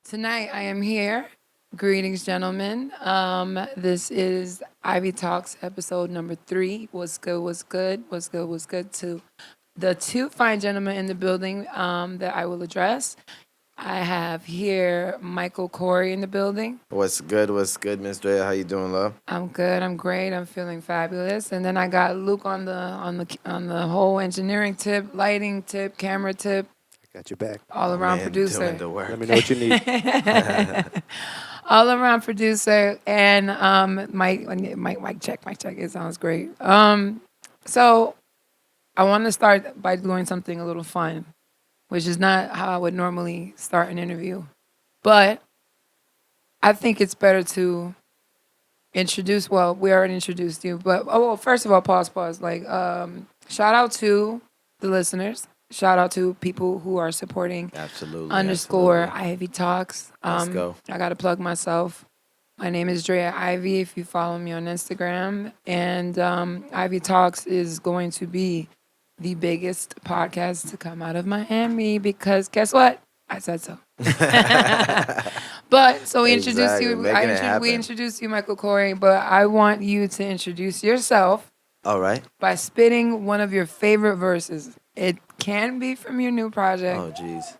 Tonight I am here. Greetings, gentlemen. This is Ivy Talks episode number 3. What's good? What's good? What's good? What's good to the two fine gentlemen in the building that I will address. I have here Meyekal Coree in the building. What's good? What's good, Miss Draya? How you doing, love? I'm good. I'm great. I'm feeling fabulous. And then I got Luke on the whole engineering tip, lighting tip, camera tip, Got your back. all around Man, producer. doing the work. Let me know what you need. All around producer and Mike check. It sounds great. So I want to start by doing something a little fun, which is not how I would normally start an interview, but I think it's better to introduce. Well, we already introduced you, but first of all, pause. Like, shout out to the listeners. Shout out to people who are supporting Absolutely. underscore absolutely. Ivy Talks. Let's go. I got to plug myself. My name is Draya Ivy if you follow me on Instagram. And Ivy Talks is going to be the biggest podcast to come out of Miami because guess what? I said so. But so we introduced you. Making it happen. We introduced you, Meyekal Coree, but I want you to introduce yourself All right. by spitting one of your favorite verses. It can be from your new project. Oh, jeez.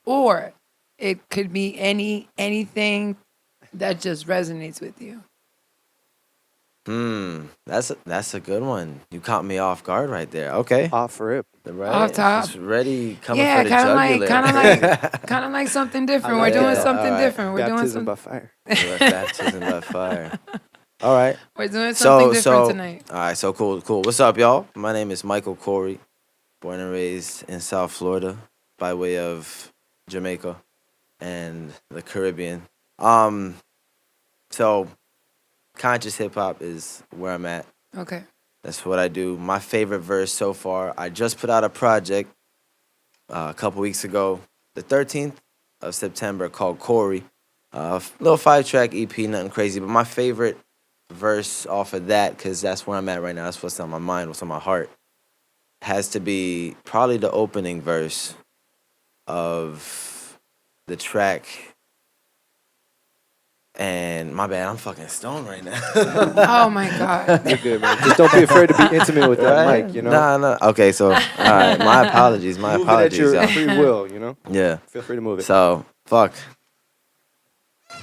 Or it could be anything that just resonates with you. That's a good one. You caught me off guard right there. Okay. Off rip. Right. Off top. Just ready, coming Yeah, for the jugular. kind of like something different. We're like doing that. something All right. different. We're doing Baptism by some. fire. Baptism by fire. All right. We're doing something different so tonight. All right. So cool. What's up, y'all? My name is Meyekal Coree, born and raised in South Florida, by way of Jamaica and the Caribbean. So conscious hip hop is where I'm at. Okay. That's what I do. My favorite verse so far. I just put out a project a couple weeks ago, the 13th of September, called Corey. Little 5-track EP, nothing crazy. But my favorite verse off of that, because that's where I'm at right now. That's what's on my mind, what's on my heart, has to be probably the opening verse of the track. And my bad, I'm fucking stoned right now. Oh my God. You're good, man. Just don't be afraid to be intimate with that Right? mic, you know? Nah. Okay, so, all right. My apologies. Move it at your y'all. free will, you know? Yeah. Feel free to move it. So, fuck.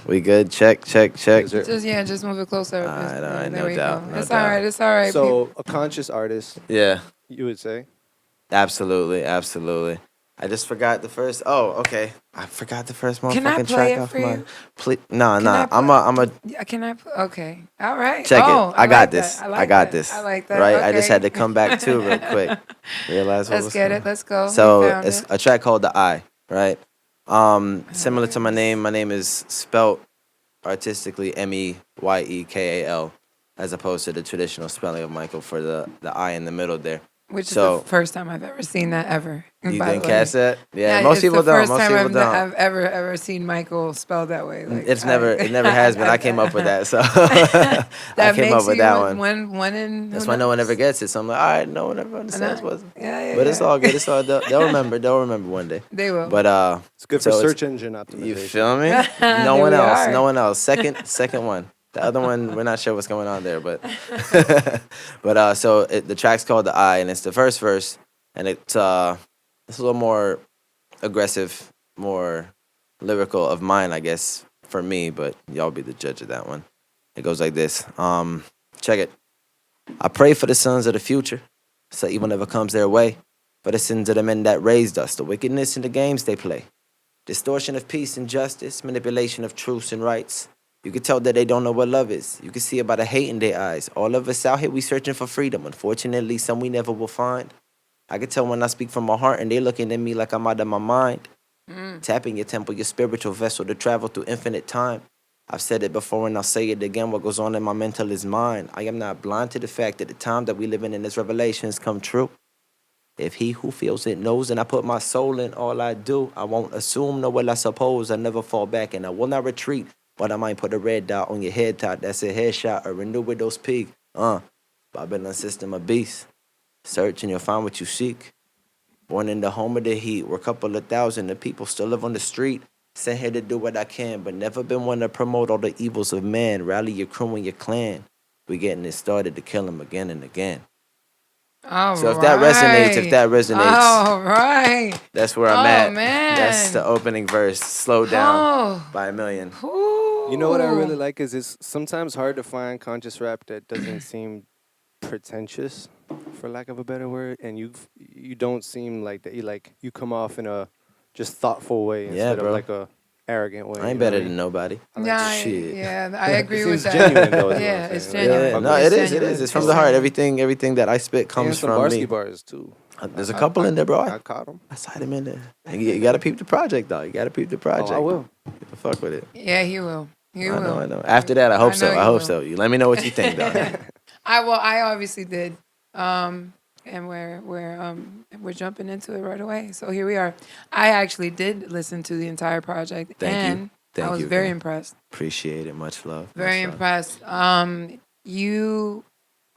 We good? Check. Yes, sir. Just move it closer. All right, There no we doubt, go. no It's doubt. all right. It's all right. So, a conscious artist, Yeah. you would say? Absolutely. I just forgot the first. Oh, okay. I forgot the first motherfucking Can I play track it off for my. you? Nah. Can I I'm a Yeah, can I? Okay. All right. check Oh, it. I got like this. that. I got that. this. I like that. Right. Okay. I just had to come back to real quick. Realize what Let's was get going- it. Let's go. So We found it's it. a track called The Eye, right? Similar to my name. My name is spelt artistically Meyekal, as opposed to the traditional spelling of Michael for the I in the middle there. Which is So- the first time I've ever seen that ever. You by the didn't way. catch that? Yeah, most it's people the don't. first Most time people I've, don't. I've ever seen Michael spelled that way. Like, It never has been. I came up with that, so I That came makes up with you that one. one in. That's who why no one knows? ever gets it. So I'm like, all right, no one ever understands what. Yeah. But it's all good. It's all they'll remember. They'll remember one day. They will. But It's good for So it's- search engine optimization. you feel me? There No one we else. are. No one else. Second one. The other one, we're not sure what's going on there, but the track's called The Eye, and it's the first verse, and it's a little more aggressive, more lyrical of mine, I guess, for me, but y'all be the judge of that one. It goes like this. Check it. I pray for the sons of the future, so evil never comes their way. For the sins of the men that raised us, the wickedness in the games they play. Distortion of peace and justice, manipulation of truths and rights. You can tell that they don't know what love is. You can see it by the hate in their eyes. All of us out here, we searching for freedom. Unfortunately, some we never will find. I can tell when I speak from my heart and they looking at me like I'm out of my mind. Tapping your temple, your spiritual vessel to travel through infinite time. I've said it before and I'll say it again. What goes on in my mental is mine. I am not blind to the fact that the time that we live in this revelation has come true. If he who feels it knows and I put my soul in all I do, I won't assume nor will I suppose. I never fall back and I will not retreat. But I might put a red dot on your head top. That's a headshot, a renew widow's peak. Babylon system of beast. Search and you'll find what you seek. Born in the home of the heat, where a couple of thousand of people still live on the street. Sent here to do what I can, but never been one to promote all the evils of man. Rally your crew and your clan. We getting it started to kill him again and again. All So right. if that resonates, All right. that's where I'm Oh, at. man. That's the opening verse. Slowed down Oh. by a million. You know what I really Ooh. like is it's sometimes hard to find conscious rap that doesn't seem pretentious, for lack of a better word, and you don't seem like that. You come off in a just thoughtful way Yeah, instead of bro. like a arrogant way. I ain't you know better what I than mean? nobody. I like Yeah, that. Shit. yeah, I It agree seems with that. genuine though. Is Yeah, what I'm it's saying. genuine. Yeah, Fuck no, with it it. is. It is. It's from the heart. Everything that I spit And comes some from Barsky me. bars too. There's a couple in there, bro. I caught them. I slide him in there. And you gotta peep the project, though. You gotta peep the project. Oh, I will. Get the fuck with it. Yeah, he will. He I will. know. After that, I hope so. know I you hope will. so. You let me know what you think, though. I obviously did. And we're jumping into it right away. So here we are. I actually did listen to the entire project, Thank you. and Thank I was you very again. impressed. Appreciate it. Much love. Very much love. impressed. You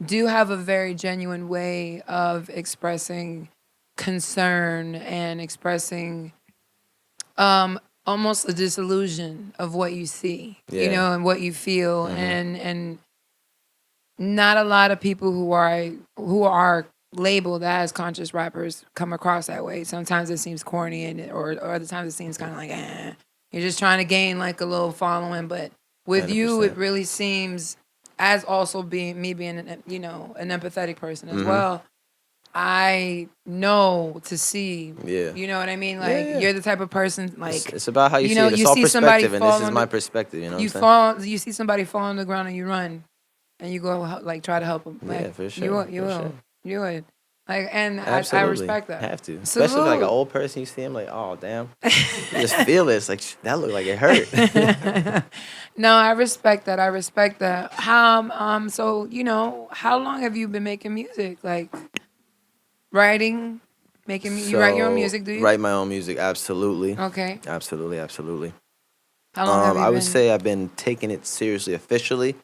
do have a very genuine way of expressing concern and expressing almost a disillusion of what you see, you Yeah. know, and what you feel, and not a lot of people who are labeled as conscious rappers come across that way. Sometimes it seems corny, or other times it seems kind of like, you're just trying to gain like a little following. But with you, it 100%. really seems, as also being me being an empathetic person as well. I know to see, Yeah. you know what I mean? Like yeah. you're the type of person like It's about how you see it. It's you all see somebody perspective, and this fall is on my the, perspective. You know what I'm you saying? fall, you see somebody fall on the ground and you run, and you go like try to help them. Like, Yeah, for sure. You for will, sure. you would. Like, and I Absolutely. respect that. Have to. Especially like an Salute. old person, you see him like, oh, damn. You just feel it. It's like, that looked like it hurt. No, I respect that. I respect that. So how long have you been making music? Like writing, making you write your own music, do you? Write my own music, absolutely. Okay. Absolutely. How long have you I been? would say I've been taking it seriously officially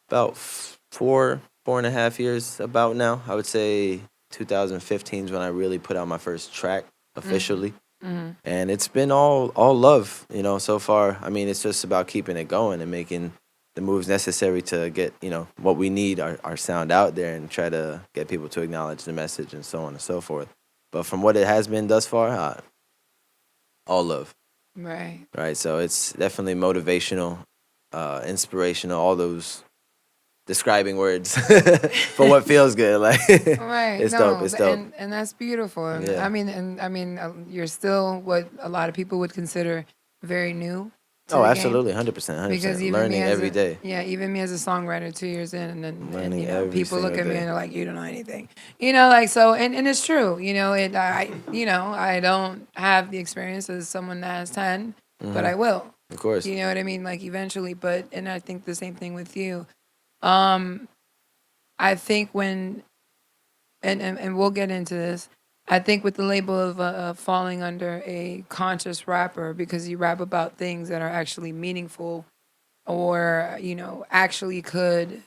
about 4.5 years about now. I would say 2015 is when I really put out my first track officially. And it's been all love, so far. I mean, it's just about keeping it going and making the moves necessary to get, what we need, our sound out there, and try to get people to acknowledge the message and so on and so forth. But from what it has been thus far, all love. Right. Right, so it's definitely motivational, inspirational, all those describing words for what feels good. Like, Right. it's No, dope. It's dope. and that's beautiful. And Yeah. I mean, you're still what a lot of people would consider very new. To Oh, the game. absolutely, 100%, Because 100%. even Learning me as every day. Yeah, even me as a songwriter, 2 years in, and Learning every people look single at me day. and they're like, you don't know anything, like so, and it's true, I don't have the experience as someone that has 10, but I will, Of course. you know what I mean, like eventually, and I think the same thing with you. I think when, and we'll get into this. I think with the label of falling under a conscious rapper because you rap about things that are actually meaningful, or actually could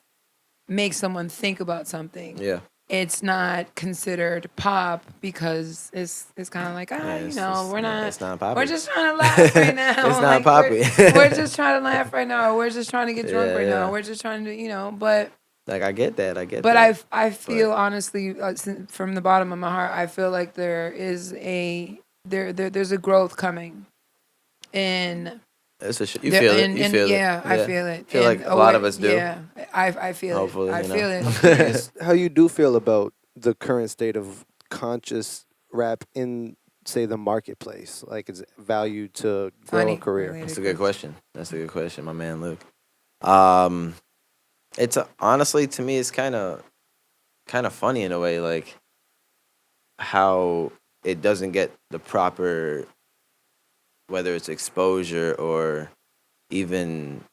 make someone think about something. Yeah. It's not considered pop because it's kind of like we're not. It's not poppy. We're just trying to laugh right now. It's not Like, poppy. We're just trying to laugh right now. We're just trying to get drunk Yeah, right yeah. now. We're just trying to but. Like, I get that. But that. I feel honestly, from the bottom of my heart, I feel like there's a growth coming in. It's you feel it. You feel it. Yeah, I feel it. I feel like a lot of us do. Yeah, I feel Hopefully, it. I you know. feel it. Curious how you do feel about the current state of conscious rap in, say, the marketplace. Like, it's valued to grow Funny, a career. related That's a good question. That's a good question, my man Luke. It's honestly, to me, it's kind of funny in a way, like how it doesn't get the proper, whether it's exposure or even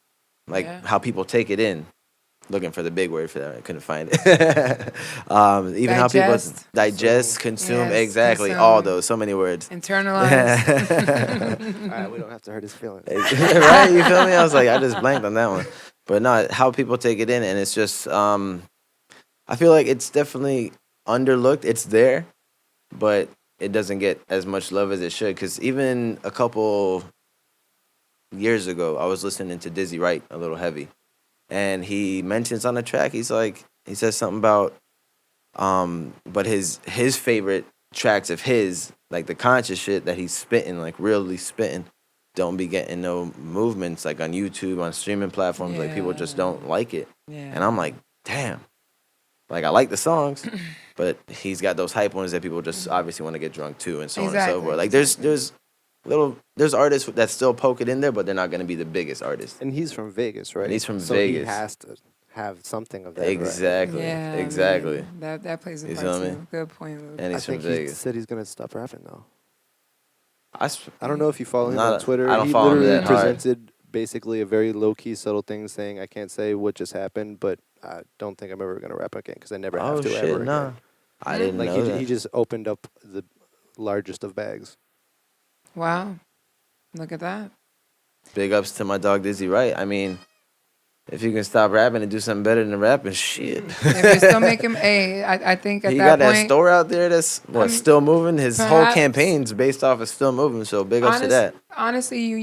like Yeah. how people take it in. Looking for the big word for that, I couldn't find it. Even how people Digest. digest, consume, Yes, exactly, consume. all those, so many words. Internalize. All right, we don't have to hurt his feelings. Right? You feel me? I was like, I just blanked on that one. But no, how people take it in, and it's just, I feel like it's definitely underlooked. It's there, but it doesn't get as much love as it should. Because even a couple years ago, I was listening to Dizzy Wright a little heavy, and he mentions on the track, he says something about but his favorite tracks of his, like the conscious shit that he's spitting, like really spitting, don't be getting no movements like on YouTube, on streaming platforms. Like people just don't like it. Yeah. And I'm like, damn. Like I like the songs, but he's got those hype ones that people just obviously want to get drunk to and so on and so forth. Like there's artists that still poke it in there, but they're not gonna be the biggest artists. And he's from Vegas, right? And he's from so Vegas. He has to have something of that. Exactly. Yeah, Exactly. man. That plays a You part feel too. me? Good point, Luke. And I he's from think he Vegas. said he's gonna stop rapping though. I I don't know if you follow him Not- on Twitter. I don't He follow him literally that hard. presented basically a very low key, subtle thing, saying, "I can't say what just happened, but I don't think I'm ever gonna rap again because I never have to ever nah. again." I didn't Like know that. he just opened up the largest of bags. Wow. Look at that. Big ups to my dog Dizzy Wright. I mean, if you can stop rapping and do something better than rapping, shit. If you're still making, I think at He that got that point, store out there that's still moving. His whole perhaps- campaign's based off of still moving. So big ups to that. honestly,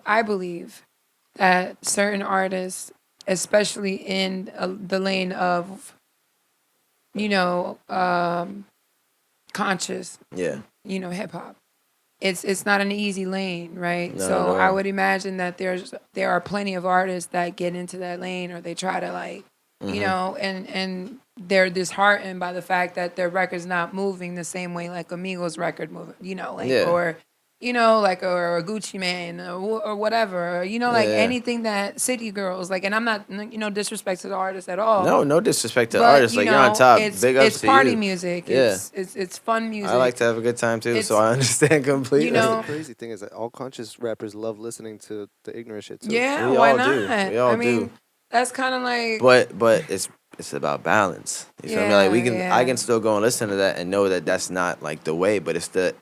I believe that certain artists, especially in the lane of, conscious, Yeah. hip hop. It's not an easy lane, right? No, So no. I would imagine that there are plenty of artists that get into that lane, or they try to and they're disheartened by the fact that their record's not moving the same way like Amigos record moving, Yeah. or or a Gucci Man or whatever, or, Yeah. anything that City Girls like. And I'm not disrespect to the artist at all. No disrespect to But, artists. Like you're on top. It's, Big ups it's to party you. music. Yeah. It's fun music. I like to have a good time too, It's- so I understand completely. You know- The crazy thing is that all conscious rappers love listening to the ignorant shit too. Yeah, We why all not? do. We all I mean, do. that's kind of like. But it's about balance. You feel me? Like I can still go and listen to that and know that that's not like the way, but it's the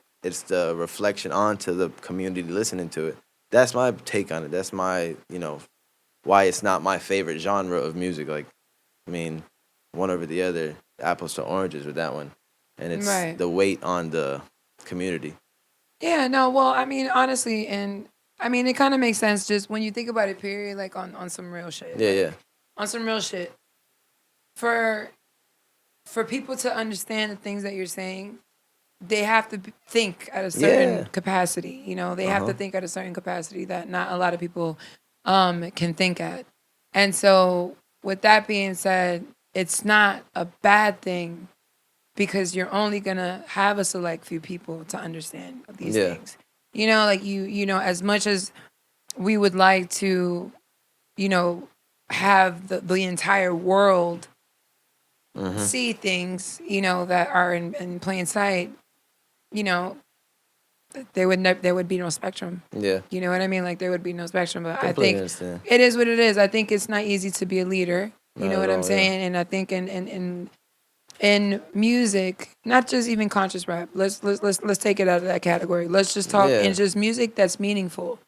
reflection onto the community listening to it. That's my take on it. That's my why it's not my favorite genre of music. Like, I mean, one over the other, apples to oranges with that one, and it's Right. the weight on the community. Yeah, no, well, I mean, honestly, and I mean, it kind of makes sense just when you think about it, period, like on some real shit. Yeah, Like, yeah. On some real shit. For people to understand the things that you're saying, they have to think at a certain Yeah. capacity. They have to think at a certain capacity that not a lot of people can think at. And so, with that being said, it's not a bad thing because you're only gonna have a select few people to understand these Yeah. things. As much as we would like to, have the entire world see things, that are in plain sight, there would be no spectrum. Yeah. You know what I mean? Like there would be no spectrum. But I Completely think understand. it is what it is. I think it's not easy to be a leader. You Not know at what I'm all, saying? And I think in music, not just even conscious rap. Let's take it out of that category. Let's just talk Yeah. in just music that's meaningful.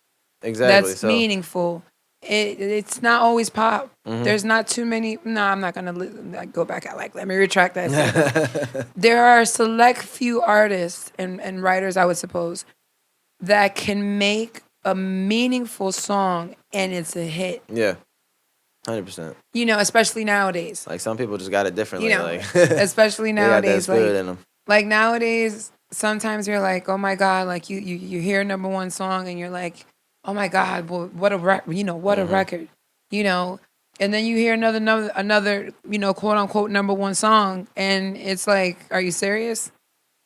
Exactly. That's so meaningful. It's not always pop. Mm-hmm. There's not too many. No, I'm not gonna go back. Let me retract that statement. There are a select few artists and writers, I would suppose, that can make a meaningful song and it's a hit. yeah, 100%. Especially nowadays. Like some people just got it differently. Like Especially they got that nowadays. spirit in them. Like nowadays, sometimes you're like, oh my God, like you hear a number one song and you're like, oh my God, well, what a what a record, and then you hear another quote unquote number one song and it's like, are you serious?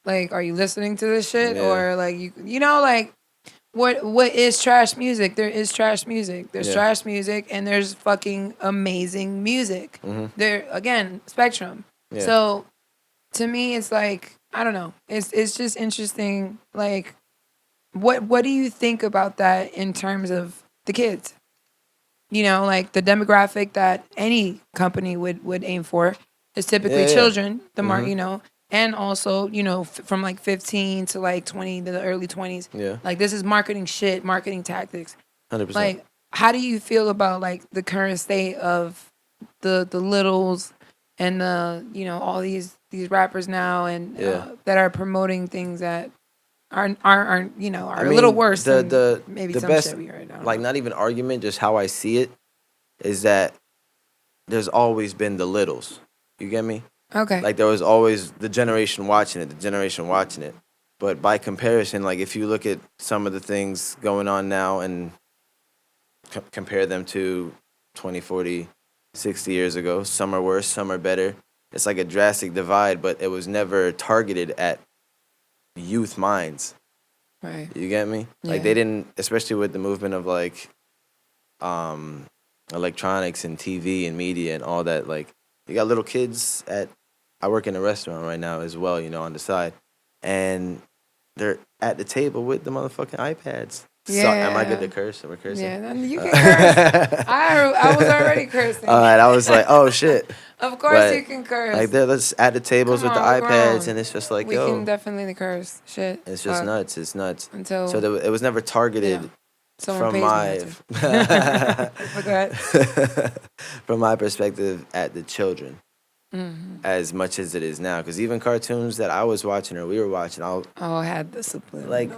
Like, are you listening to this shit? Yeah. Or like like what is trash music? There is trash music. There's Yeah. trash music and there's fucking amazing music. There again, spectrum. Yeah. So to me, it's like, I don't know. It's just interesting. Like, what do you think about that in terms of the kids? Like the demographic that any company would aim for is typically Yeah, yeah. children. And also from like 15 to like 20 to the early 20s. Yeah. Like this is marketing shit, marketing tactics. 100%. Like, how do you feel about like the current state of the littles and the all these rappers now and Yeah. that are promoting things that are you know are a little worse than maybe the some best, shit we heard. I don't like know. not even argument, just how I see it is that there's always been the littles. You get me? Okay. Like there was always the generation watching it, the generation watching it. But by comparison, like if you look at some of the things going on now and compare them to 20, 40, 60 years ago, some are worse, some are better. It's like a drastic divide, but it was never targeted at youth minds. Right. You get me? Like Yeah. they didn't, especially with the movement of like electronics and TV and media and all that. Like you got little kids at. I work in a restaurant right now as well, you know, on the side, and they're at the table with the motherfucking iPads. So, am I good to Yeah. curse? Am I cursing? Yeah, then you can curse. I was already cursing. All right, I was like, oh shit. Of course But you can curse. like they're at the tables Come with the on, we're iPads, grown. and it's just like, We yo, can definitely curse. Shit. it's just Fuck. nuts. It's nuts. Until So it was never targeted you know, someone from pays my me not to. But go ahead. from my perspective at the children Mm-hmm. as much as it is now. Because even cartoons that I was watching or we were watching, Oh, I had the subliminals. like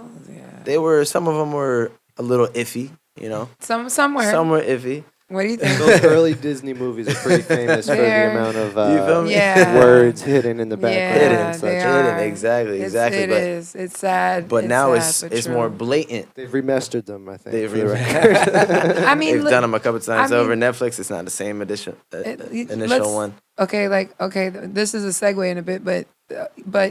Yeah. some of them were a little iffy, you know. Somewhere. Some were iffy. What do you think? Those early Disney movies are pretty famous for the They're- amount of You feel me? Yeah. words hidden in the background Yeah, and such. they Hidden, are. exactly. It But is. It's sad. but now sad, but it's true. more blatant. They've remastered them, I think. They've for the record. I mean, They've done them a couple times I over mean- Netflix. It's not the same edition, initial let's- one. Okay, this is a segue in a bit, but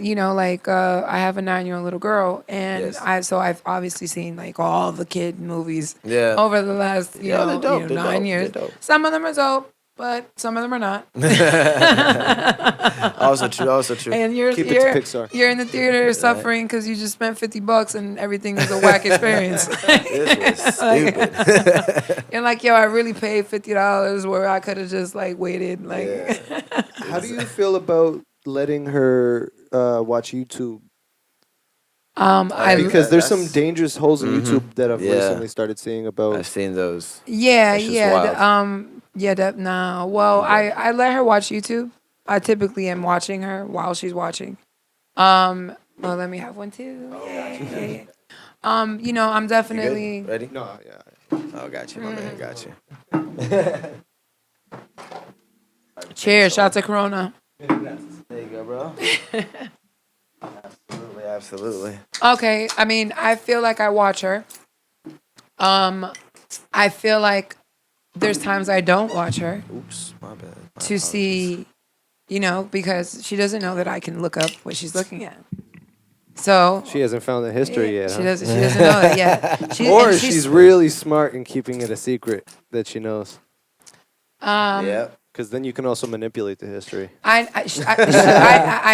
you know, I have a 9-year-old little girl, and Yes. I've obviously seen like all the kid movies Yeah. over the last Yeah, they're dope, they're 9 dope, years. they're dope. Some of them are dope, but some of them are not. Also true. Also true. And you're Keep it to you're, Pixar. you're in the theater suffering because you just spent $50 and everything is a whack experience. This was stupid. You're like, yo, I really paid $50 where I could have just like waited. Like, Yeah. How do you feel about letting her watch YouTube? Because there's some that's- dangerous holes in YouTube that I've Yeah. recently started seeing about. I've seen those. yeah, That's just yeah, wild. no. Well, I let her watch YouTube. I typically am watching her while she's watching. Well, let me have one too. Yeah. You know, I'm You definitely. good? Ready? No, yeah. Oh, got you, my man. Got you. Cheers, shout to Corona. There you go, bro. Absolutely, absolutely. Okay, I mean, I feel like I watch her. I feel like there's times I don't watch her Oops, my bad. My to apologies. see, you know, because she doesn't know that I can look up what she's looking at. So She hasn't found the history yet. She huh? doesn't. She doesn't know it yet. Or and she's really smart in keeping it a secret that she knows. Yep. Because then you can also manipulate the history. I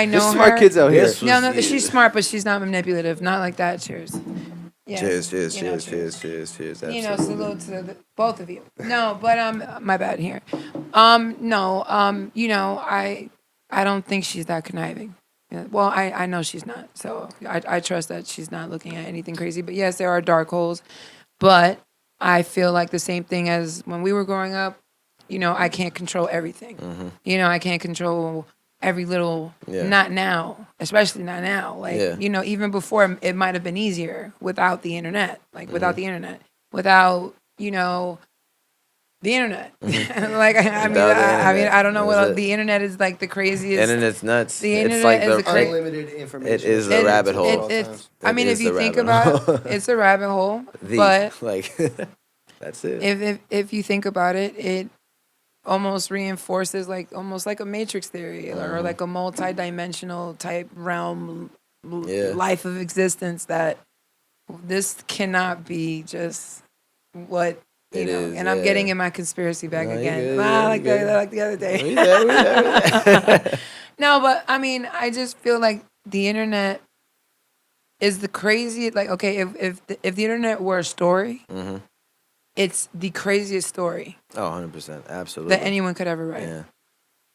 know There's smart her. kids out here. Yes. No, she's smart, but she's not manipulative. Not like that. Cheers. Yeah. Cheers, cheers, You know, cheers, cheers, cheers. You know, Absolutely. salute to both of you. No, but my bad here. No, you know, I don't think she's that conniving. Yeah, well, I know she's not, so I trust that she's not looking at anything crazy. But yes, there are dark holes, but I feel like the same thing as when we were growing up. You know, I can't control everything. Mm-hmm. You know, I can't control every little. Yeah. Not now, especially not now. Like Yeah. you know, even before it might have been easier without the internet. Like Mm-hmm. without the internet, without you know, the internet. Like I mean, I don't know what That's else, it. the internet is like the craziest. Internet's nuts. The it's internet like is the cra- Unlimited information. It is the rabbit hole. It's. I It mean, is if you the think rabbit about hole. it, it's a rabbit hole. The, But like that's it. if you think about it, it almost reinforces almost like a matrix theory or like a multi-dimensional type realm Yeah. life of existence that this cannot be just what you It know. is, And I'm yeah. getting in my conspiracy bag No, you again. good, Ah, you like good. like the other day. We there. No, but I mean, I just feel like the internet is the craziest. Like, okay, if the internet were a story, Mm-hmm. it's the craziest story Oh, 100%. Absolutely. that anyone could ever write. Yeah.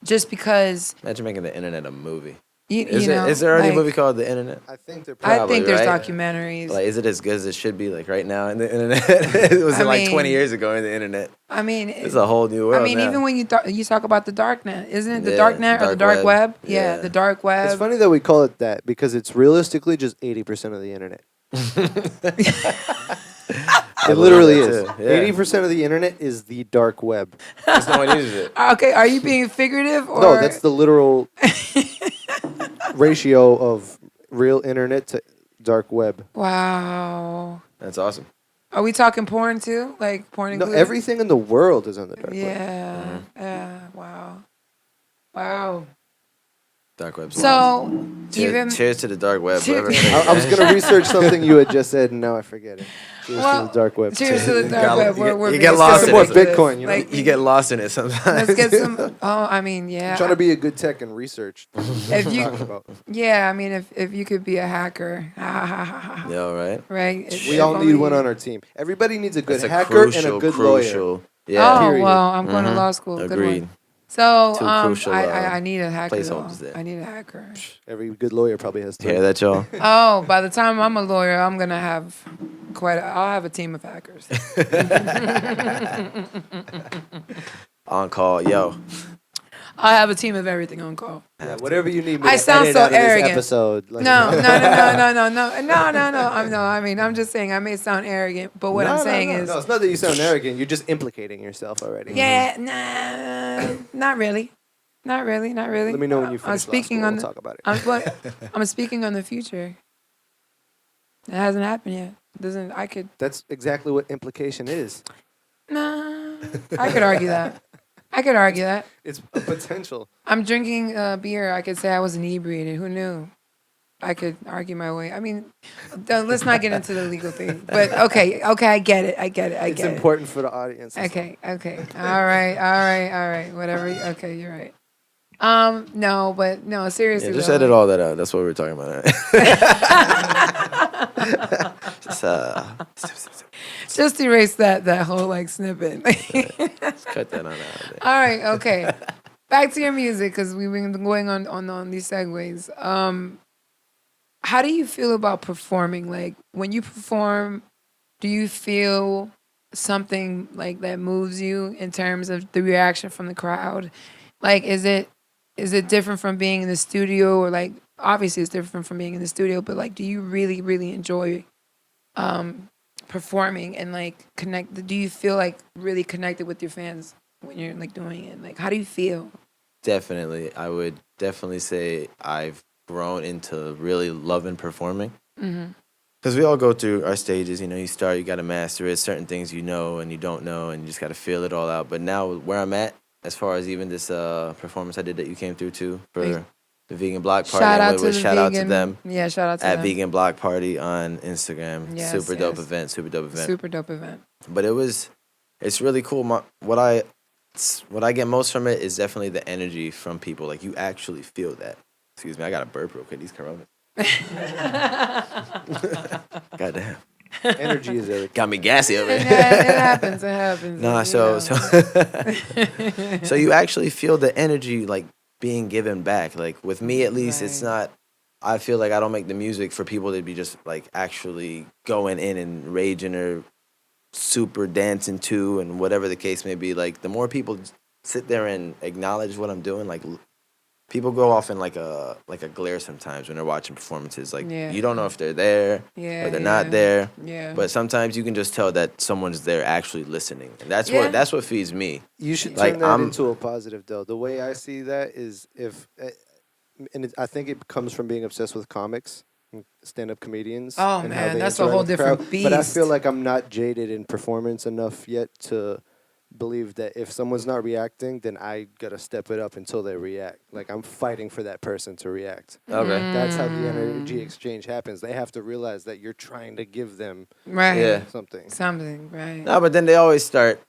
Just because, Imagine making the internet a movie. Is you know, is there already a like, movie called The Internet? I think they're I Probably, think there's right? documentaries. Like, is it as good as it should be? Like right now in the internet, it was I like 20 mean, years ago in the internet. I mean, It's a whole new world now. even when you talk about the dark net, isn't it the dark Yeah, net or the dark dark web. web? Yeah, Yeah. the dark It's web. funny that we call it that because it's realistically just 80% of the internet. I It believe literally that is. too, yeah. 80% of the internet is the dark web. Just no one uses it. Okay, are you being figurative or No, that's the literal ratio of real internet to dark web. Wow. That's awesome. Are we talking porn too? Like porn No, included? everything in the world is on the dark web. Yeah. Mm-hmm. Yeah. Wow. Wow. Dark web's wild. So even Cheers to the dark web. Cheer- Whatever. I was going to research something you had just said, and now I forget it. Cheers well, to the dark web. cheers to the dark Got- web. you We're, get- we're you being get lost in it. sensitive to Bitcoin, this. you know? Like, You get lost in it sometimes. let's get some. Oh, I mean, yeah. I'm trying to be a good tech and research. If you, Talking about. yeah, I mean, if you could be a hacker, Yeah, right. right? We If all need only- one on our team. Everybody needs a good That's hacker crucial, and a good lawyer. crucial. Yeah. Oh Period. well, I'm going to Mhm. law school. Good Agreed. one. So Two crucial, I need a hacker. Though. placeholders there. I need a hacker. Every good lawyer probably has Hear to. that, y'all? Oh, by the time I'm a lawyer, I'm gonna have I'll have a team of hackers. On call, yo. I'll have a team of everything on call. Yeah, whatever you need me I to sound edit so out of this arrogant. episode. Like, No. I mean, I'm just saying I may sound arrogant, but what I'm saying is, No, it's not that you sound arrogant. You're just implicating yourself already. yeah, nah, not really. Not really. Let me know when you finish I'm speaking law on school. the, We'll talk about it. I'm speaking on the future. It hasn't happened yet. Doesn't I could That's exactly what implication is. nah. I could argue that. I could argue that. It's a potential. I'm drinking beer. I could say I was inebriated. Who knew? I could argue my way. I mean, let's not get into the legal thing. But okay, I get it. It's important for the audience. Okay. All right. Whatever. Okay, you're right. No, seriously. Yeah, just though, edit all that out. That's what we're talking about. Just erase that whole like snippet. Just cut that on out. All right. Okay. Back to your music because we've been going on these segues. How do you feel about performing? Like when you perform, do you feel something like that moves you in terms of the reaction from the crowd? Like, is it different from being in the studio, or like obviously it's different from being in the studio, but like, do you really, really enjoy performing and like connect? Do you feel like really connected with your fans when you're like doing it? Like, how do you feel? Definitely. I would definitely say I've grown into really loving performing. Because we all go through our stages. You know, you got to master it. Certain things you know and you don't know, and you just got to feel it all out. But now where I'm at, as far as even this performance I did that you came through to for the Vegan Block Party. Shout out to the shout out to them. Yeah, shout out to at them. Vegan Block Party on Instagram. Yes, Super dope yes. event. Super dope event. Super dope event. But it's really cool. What I get most from it is definitely the energy from people. Like you actually feel that. Excuse me, I got a burp real quick. These coronas. Goddamn. Energy is everything. Got me gassy over It here. happens. It happens. Nah, you so know. so you actually feel the energy like being given back. Like with me at least, it's Right. not. I feel like I don't make the music for people to be just like actually going in and raging or super dancing to and whatever the case may be. Like the more people sit there and acknowledge what I'm doing, like people go off in like a glare sometimes when they're watching performances. Like Yeah. you don't know if they're there Yeah, or they're yeah. not there. Yeah. But sometimes you can just tell that someone's there actually listening, and that's Yeah. what feeds me. You should Like, turn that I'm- into a positive, though. The way I see that is I think it comes from being obsessed with comics, stand-up comedians. Oh, and how man, they that's a interact whole with the different crowd. But I beast. feel like I'm not jaded in performance enough yet to believe that if someone's not reacting, then I gotta step it up until they react. Like I'm fighting for that person to react. Okay. That's how the Mm. energy exchange happens. They have to realize that you're trying to give them Right. Yeah. something. Something. Right. No, but then they always start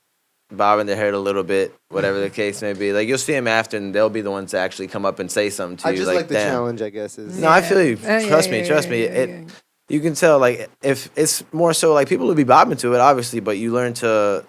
bobbing their head a little bit, whatever the case may be. Like you'll see them after, and they'll be the ones to actually come up and say something to I you. just like the damn. challenge, I guess. Is No, I feel you. Trust me. Yeah. You can tell, like, if it's more so, like, people will be bobbing to it, obviously, but you learn to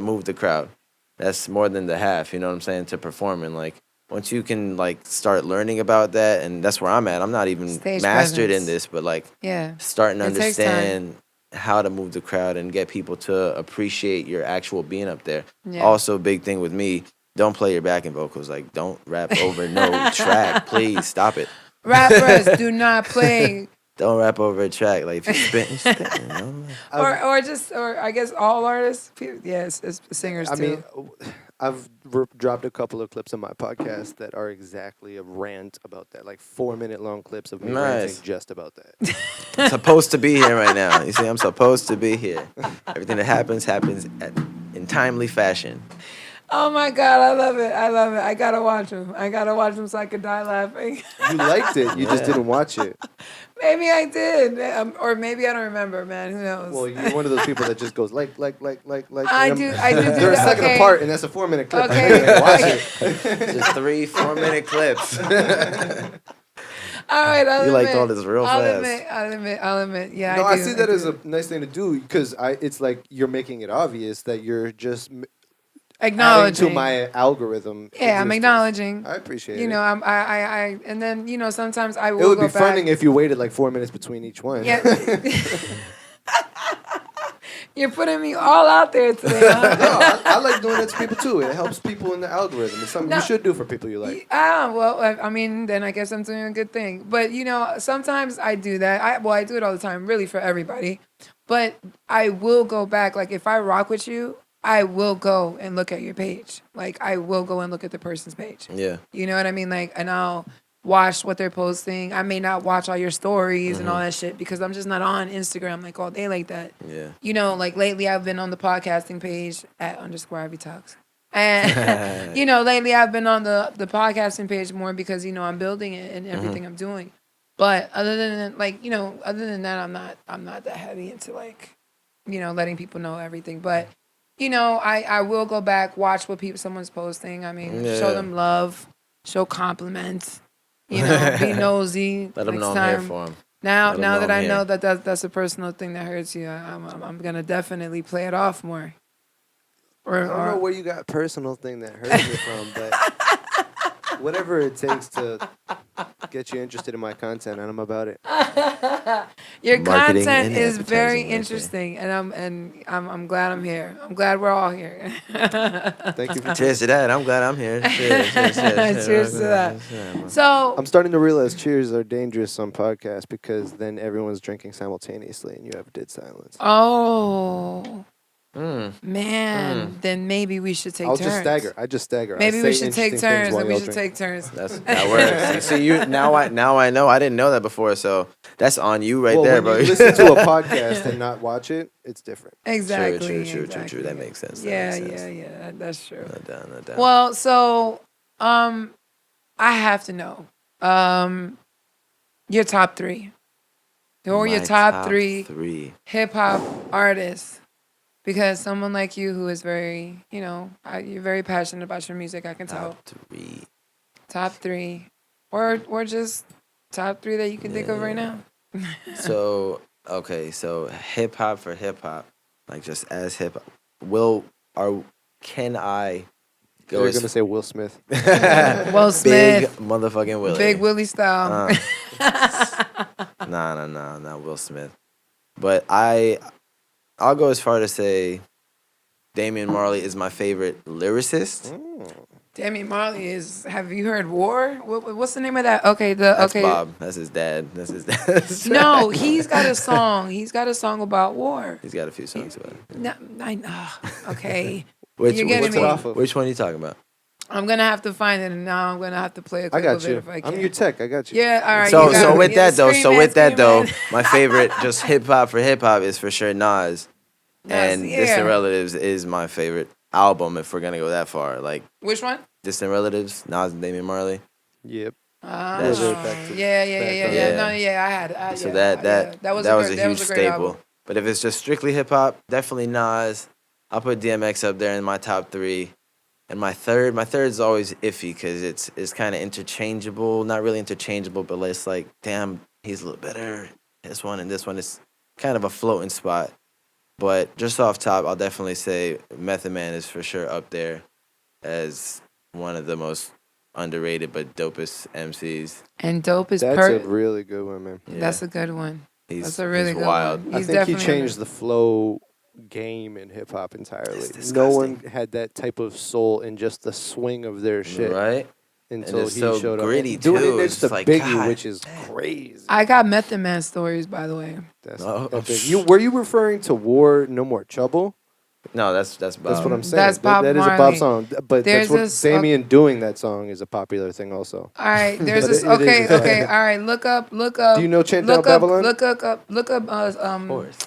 move the crowd. That's more than the half, you know what I'm saying, to performing. Like, once you can like start learning about that, and that's where I'm at. I'm not even Stage mastered in presence. this, but like Yeah. starting to It takes time. understand how to move the crowd and get people to appreciate your actual being up there. Yeah. Also, big thing with me, don't play your backing vocals. Like, don't rap over no track. Please stop it. Rappers do not play, Don't rap over a track. Like, if you're spitting, you know? or I guess all artists. Yes, it's singers I too. mean, I've dropped a couple of clips on my podcast that are exactly a rant about that, like 4-minute long clips of me ranting Nice. just about that. I'm supposed to be here right now. You see, I'm supposed to be here. Everything that happens in timely fashion. Oh my God, I love it. I love it. I gotta watch them. I gotta watch them so I could die laughing. You liked it, you just Yeah. didn't watch it. Maybe I did, or maybe I don't remember, man. Who knows? Well, you're one of those people that just goes like. I and do I'm- do They're a that. second Okay. apart, and that's a 4-minute clip. Okay. I know you ain't watch it. Just 3-4 minute clips. All right, I'll You admit. liked all this real I'll fast. admit. Yeah, No, I I do. see that as do. a nice thing to do because it's like you're making it obvious that you're just adding Acknowledging. to my algorithm. Yeah, I'm existence. acknowledging. I appreciate You it. know, and then sometimes I It will would go be back. funny if you waited like 4 minutes between each one. Yeah. You're putting me all out there today, huh? No, I like doing that to people too. It helps people in the algorithm. It's something No. you should do for people you like. Well, I mean, then I guess I'm doing a good thing. But sometimes I do that. I do it all the time, really, for everybody. But I will go back. Like if I rock with you, I will go and look at your page. Like I will go and look at the person's page. Yeah. You know what I mean? Like, and I'll watch what they're posting. I may not watch all your stories and all that shit because I'm just not on Instagram like all day like that. Yeah. Like lately I've been on the podcasting page at _Ivy Talks. And, lately I've been on the podcasting page more because, I'm building it and everything I'm doing. But other than that, I'm not that heavy into like, letting people know everything. But, I will go back, watch what someone's posting. I mean, show them love, show compliments, be nosy. Let them next know I'm time. here for them. Now Let 'em that know I'm I know here. that's a personal thing that hurts you, I'm gonna definitely play it off more. I don't know where you got personal thing that hurts you from, but whatever it takes to get you interested in my content, and I'm about it. Your Marketing content and is very advertising right there. interesting, and I'm glad I'm here. I'm glad we're all here. Thank you for Cheers to that. I'm glad I'm here. Cheers, cheers, cheers. Cheers to that. So I'm starting to realize cheers are dangerous on podcasts because then everyone's drinking simultaneously and you have dead silence. Oh Mm. man, then maybe we should take I'll turns. I just stagger. I Maybe we say should take interesting things turns. while And we y'all should drink. take turns. That works. You see, now I know. I didn't know that before, so that's on you right Well, there, when bro. you listen to a podcast and not watch it, it's different. Exactly. True. exactly. That makes sense. That Yeah, makes sense. yeah. That's true. No doubt, no doubt. Well, so I have to know your top three. Who are your My top three three. hip hop artists? Because someone like you who is very, you're very passionate about your music, I can tell. Top three. Top three. Or just top three that you can think of right now. So hip hop for hip hop, like just as hip hop. Can I go? You're gonna say Will Smith. Will Big Smith. motherfucking Willie. Big Willie style. Nah, not Will Smith. But I'll go as far to say Damian Marley is my favorite lyricist. Damian Marley is. Have you heard War? What's the name of that? Okay, That's Bob. That's his dad. No, he's got a song. He's got a song about war. He's got a few songs about it. No, okay. Which You're getting me. Which one are you talking about? I'm gonna have to find it, and now I'm gonna have to play a I clip got of it you. if I can. I'm your tech. I got you. Yeah, all right. So you got me. with Yeah, that though, scream, my favorite just hip hop for hip hop is for sure Nas. And Distant Relatives is my favorite album if we're gonna go that far. Like Which one? Distant Relatives, Nas and Damian Marley. Yep. That's- Yeah. Yeah. No, yeah, I had. So that was a a huge great staple. album. But if it's just strictly hip hop, definitely Nas. I'll put DMX up there in my top three. And my third is always iffy because it's kind of interchangeable. Not really interchangeable, but it's like, damn, he's a little better. This one and this one is kind of a floating spot. But just off top, I'll definitely say Method Man is for sure up there as one of the most underrated but dopest MCs. And dope is That's a really good one, man. Yeah. That's a good one. That's He's a really he's good wild. one. I He's think he definitely changed the flow game in hip hop entirely. It's No one disgusting. had that type of soul in just the swing of their shit Right? until it's he so showed up. gritty, And doing too. it next It's to just like, Biggie, God which is damn. crazy. I got Method Man stories, by the way. That's Oh, epic. Were you referring to War No More Trouble? No, that's That's Bob. what I'm saying. That's Bob that is a Bob Marley. song, but There's that's what this, Damien doing that song is a popular thing also. All right, there's But this. it is Okay, a okay, fact. all right. Look up. Do you know Chant Down Babylon? Look up. Of course.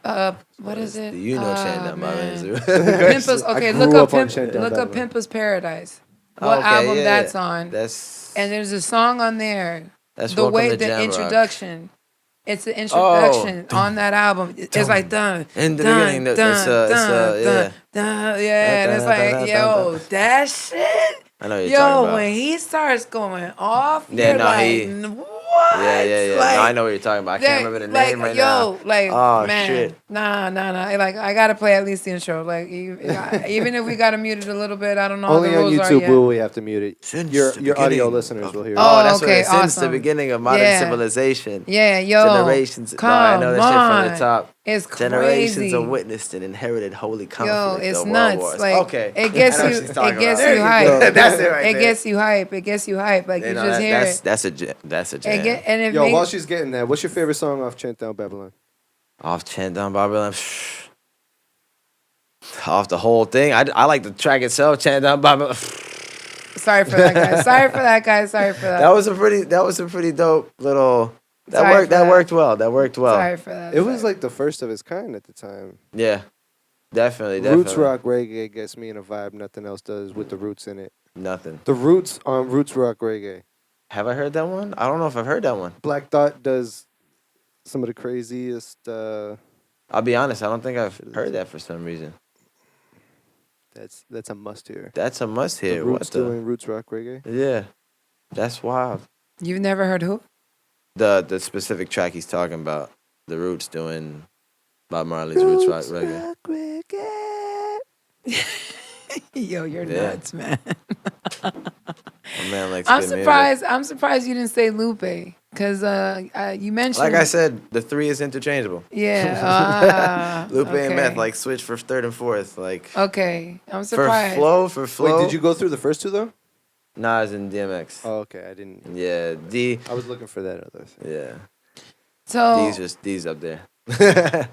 What is it? Do you know Chant Down man. Babylon? Pimpus. I Okay, grew look up up on Chant Down look up Babylon. Pimpus Paradise. Oh, What okay, album yeah, that's yeah. on? That's And there's a song on there. that's The Welcome way to the Jam Rock. introduction. It's the Oh, introduction on that album. It's like dun In the dun beginning, dun dun yeah. dun dun. Yeah, and it's like yo, that shit. I know what you're Yo, talking about. when he starts going off, Yeah, you're no, like, he- what? Yeah. Like, no, I know what you're talking about. I can't remember the name right now. Like, Oh, man, shit. nah. Like, I gotta play at least the intro. Like, even if we gotta mute it a little bit, I don't know Only how the on rules are YouTube yet. will we have to mute it. Since Your the audio beginning listeners of- will hear it. Oh, that's okay, what since the awesome. beginning of modern Yeah. civilization. Yeah, yo, Generations. come I know that shit from the on. top. It's Generations crazy. have witnessed and inherited holy conflict. Yo, it's of world nuts. wars. Like, okay, it gets I know what you. she's talking It gets about. you hype. That's it right It there. gets you hype. It gets you hype. Like You you know, just hear it. that's a jam. And it Yo, makes, while she's getting that, what's your favorite song off Chant Down Babylon? Off Chant Down Babylon. Off the whole thing. I like the track itself, Chant Down Babylon. Sorry for that guy. Sorry for that guy. Sorry for that. That was a pretty dope little Sorry for that. worked well. That worked well. Sorry for that. It was like the first of its kind at the time. Yeah. Definitely. Roots rock reggae gets me in a vibe nothing else does with the roots in it. Nothing. The roots on roots rock reggae. Have I heard that one? I don't know if I've heard that one. Black Thought does some of the craziest. I'll be honest, I don't think I've heard that for some reason. That's a must hear. That's a must The hear. Roots What the? doing roots rock reggae. Yeah. That's wild. You've never heard who? The specific track he's talking about. The Roots doing Bob Marley's Roots Rock Reggae. Yo, you're Yeah. nuts, man. My man likes I'm good music. surprised. I'm surprised you didn't say Lupe, because you mentioned. Like I said, the three is interchangeable. Yeah. Lupe okay. and Meth like switch for third and fourth. Like Okay, I'm for surprised. flow. Wait, did you go through the first two though? Nas and DMX. Oh, okay. I didn't. Yeah, D. I was looking for that other thing. Yeah, So, D's up there.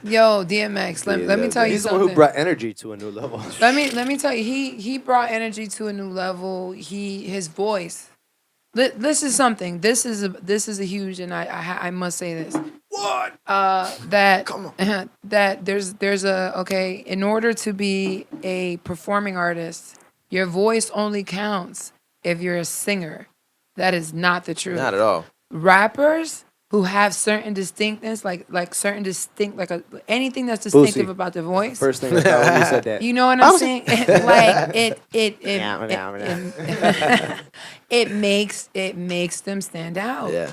yo, DMX. Let me tell you He's the one something. who brought energy to a new level. Let me tell you. He brought energy to a new level. His voice. This is something. This is a huge, and I must say this. What? That Come on. that there's a okay. In order to be a performing artist, your voice only counts if you're a singer. That is not the truth. Not at all. Rappers who have certain distinctness, like certain distinct, anything that's distinctive Boosie. about the voice. First thing I thought when you said that. You know what I'm saying? Like it makes them stand out. Yeah.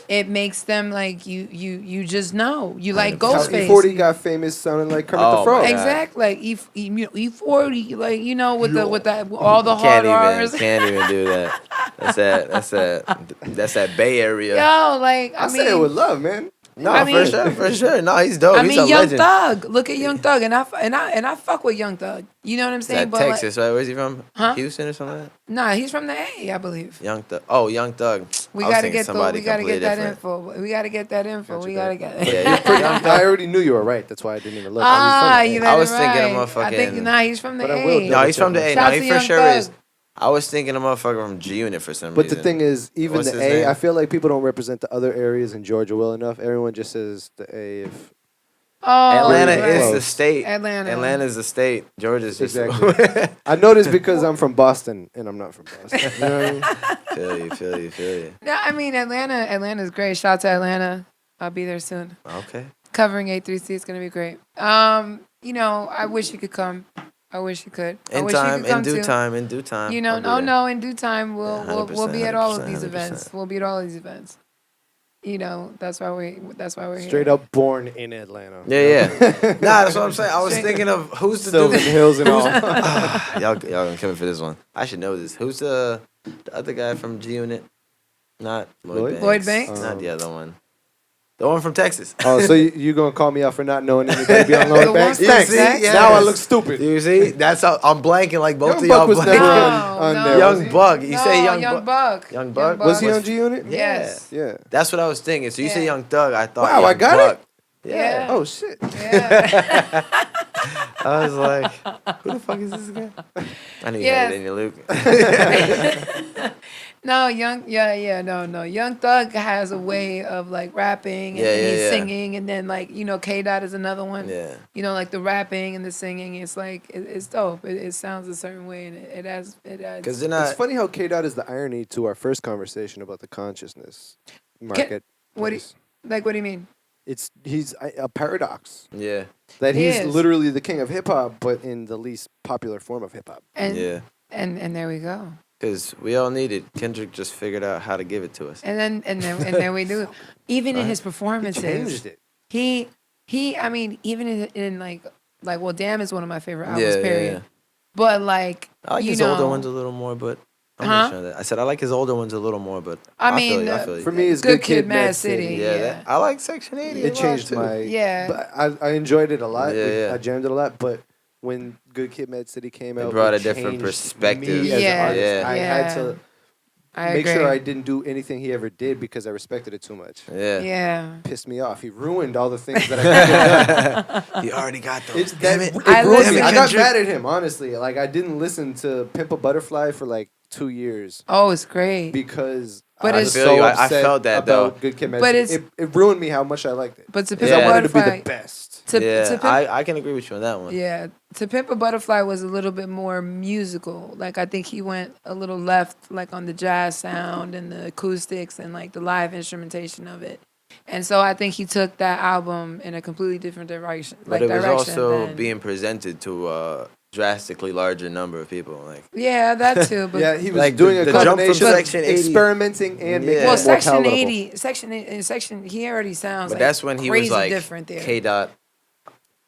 It makes them like you just know. You like 100%. Ghostface. E40 got famous sounding like Kermit Oh, the Frog. my God. Exactly. Like E40, like with that all the hard R's. Can't even do that. That's that Bay Area. Yo, like I say it with love, man. No, I mean- for sure. No, he's dope. I he's mean, a Young legend. Thug. Look at Young Thug, and I fuck with Young Thug. You know what I'm Is saying? that Texas, right? Where's he from? Huh? Houston or something like that? Nah, he's from the A, I believe. Young Thug. Oh, Young Thug. We I was gotta thinking get somebody we gotta get completely that different. info. We gotta get that info. Got We you gotta back. get. Yeah, you're pretty young. I already knew you were right. That's why I didn't even look. Ah, I was you from got I was it thinking right. of I think motherfucking- he's from the But I will A. No, he's from the A. Shouts No, to he for Young sure Thug. is. I was thinking a motherfucker from G Unit for some But reason. the thing is, even What's the his A, name? I feel like people don't represent the other areas in Georgia well enough. Everyone just says the A. If Oh, Atlanta Really is close. the state. Atlanta. Atlanta's the state. Georgia's just. Exactly. I know this because I'm from Boston and I'm not from Boston. You know what I mean? feel you. No, I mean Atlanta's great. Shout out to Atlanta. I'll be there soon. Okay. Covering A3C is gonna be great. I wish you could come. I wish you could. I In wish you time, could come in due too. time, in due time. You know, I'll be there. in due time we'll be 100%, at all of these 100%. events. We'll be at all of these events. that's why we're Straight here. up born in Atlanta. Yeah, yeah. Nah, that's what I'm saying. I was thinking of who's the Sylvan dude. Hills and all. Y'all gonna come in for this one. I should know this. Who's the other guy from G Unit? Not Lloyd Lloyd? Banks. Lloyd Banks? Not the other one. The one from Texas. Oh, so you gonna call me out for not knowing anybody beyond Lloyd The Banks? one You Thanks. see? Yes. Now I look stupid. You see? That's how I'm blanking like both Young of y'all Buck was blanking. never No, on no. there. was Young he? Buck. You no, say Young Young Buck. Buck. Young Buck? Was he on G Unit? Yeah. Yes. Yeah. That's what I was thinking. So you say Yeah. Young Thug, I thought Wow, Young I got Buck. it? Yeah. Oh shit. Yeah. I was like, who the fuck is this guy? I knew you Yes. had it in your Luke. No, no. Young Thug has a way of like rapping and, Yeah, and yeah, he's yeah. singing, and then like K Dot is another one. Yeah. Like the rapping and the singing. It's like it's dope. It sounds a certain way, and it has. Because they're It's not. funny how K Dot is the irony to our first conversation about the consciousness market. What do you, what do you mean? He's a paradox Yeah. that He he's is. literally the king of hip hop, but in the least popular form of hip hop. And Yeah. and there we go. Because we all need it. Kendrick just figured out how to give it to us. And then we do. Even in his He performances, changed it. he I mean, even in like well, Damn is one of my favorite albums. Yeah, yeah, period. yeah. But like I like his older ones a little more, but I'm Huh? just trying to. I said I like his older ones a little more, but I feel mean, you, I feel you. For me, it's Good Kid, Mad City. yeah, Yeah. I like Section 80. a It lot, changed too. my. Yeah. But I enjoyed it a lot. Yeah, yeah. I jammed it a lot. But when Good Kid, Mad City came out, brought it a different changed perspective. Me as Yeah. an artist. Yeah. I had to I make agree. sure I didn't do anything he ever did because I respected it too much. Yeah. Yeah. Pissed me off. He ruined all the things that I could have done. He already got those. It's Damn that, it. it I ruined listen- me. I got Kendrick. mad at him, honestly. Like, I didn't listen to Pimp a Butterfly for like 2 years Oh, it's great. because But I it's- was I feel so you. I upset felt that, about though. Good Kid, Mad But City. It ruined me how much I liked it. But to Because Pimp I a wanted to be Butterfly, the best. to Yeah, Pimp, I can agree with you on that one. yeah, to Pimp a Butterfly was a little bit more musical. Like I think he went a little left, like on the jazz sound and the acoustics and like the live instrumentation of it. And so I think he took that album in a completely different direction. But it was direction also than- being presented to a drastically larger number of people. Like, Yeah, that too. But Yeah, he was Like doing the a jump from combination of Section 80 experimenting and making Yeah. it well, more Section palatable. 80, Section he already sounds. but like that's when he crazy was like different there. K Dot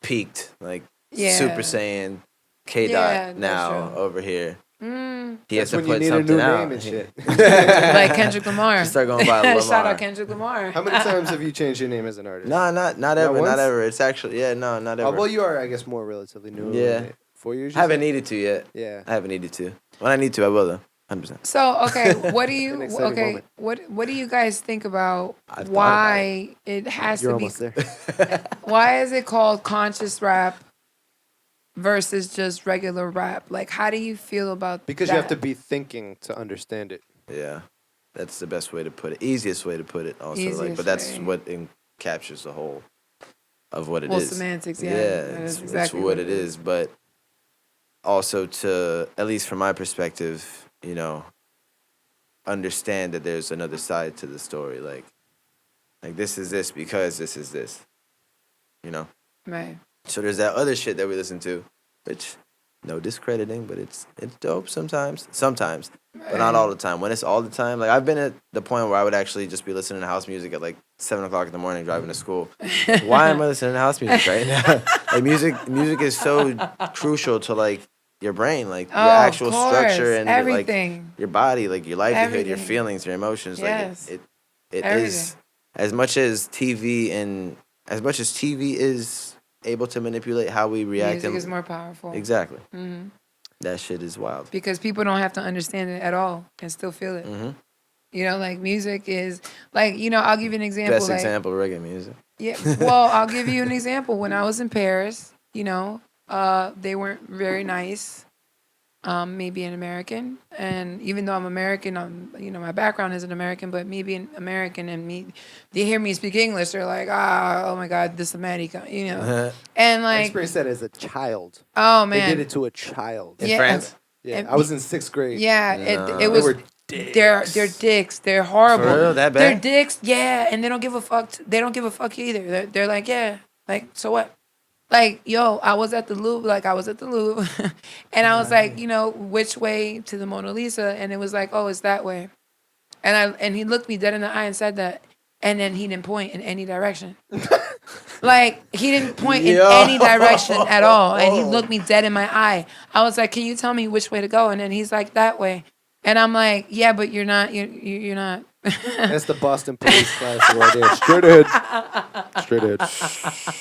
peaked, like Yeah. Super Saiyan K Dot Yeah, that's now true. over here. Mm, He has That's to when you put need a something new out. name and shit. like Kendrick Lamar. Just start going by Lamar. Shout out Kendrick Lamar. How many times have you changed your name as an artist? No, not ever, once? not ever. It's actually not Oh, ever. well, you are, I guess, more relatively new. Yeah. 4 years? I haven't needed to yet. Yeah. I haven't needed to. When I need to, I will though. 100%. So okay, what do you An exciting okay moment. what do you guys think about I've thought why it has You're to be almost there. why is it called conscious rap versus just regular rap? Like how do you feel about Because that? you have to be thinking to understand it. Yeah, that's the best way to put it. Easiest way to put it. Also, like, Easiest but that's way. what captures the whole of what it is. Well, semantics, yeah, that is it's exactly what what it it is. But also to, at least from my perspective, understand that there's another side to the story. Like this is this because this is this. right. So there's that other shit that we listen to, which no discrediting, but it's dope sometimes, but not all the time. When it's all the time, like I've been at the point where I would actually just be listening to house music at like 7:00 in the morning driving to school. Why am I listening to house music right now? Like music is so crucial to like your brain, like your actual of course. structure and everything. like your body, like your livelihood, your Everything. feelings, your emotions. Yes. Like it Everything. is as much as TV is able to manipulate how we react. Music and- is more powerful. Exactly. hmm That shit is wild. Because people don't have to understand it at all and still feel it. hmm Like music is like I'll give you an example. Best like, example, reggae music. Yeah. Well, I'll give you an example. When I was in Paris, they weren't very nice. Me being American, and even though I'm American, my background isn't American, but me being American and they hear me speak English, they're like, oh my God, this is America, and I like, experienced that as a child. oh They man, did it to a child. In Yeah. France? Yeah, And- I was in 6th grade. yeah, No. it was. They were They're dicks. They're horrible. For real? That They're bad? dicks. Yeah, and they don't give a fuck. They don't give a fuck either. They're like, yeah, like so what? Like, yo, I was at the Louvre, and I was like, which way to the Mona Lisa? And it was like, oh, it's that way. And he looked me dead in the eye and said that. and then he didn't point in any direction. Like, he didn't point in any direction at all. And he looked me dead in my eye. I was like, can you tell me which way to go? And then he's like, that way. And I'm like, yeah, but you're not. You're not. That's the Boston police class right there. Straight ahead. Straight ahead.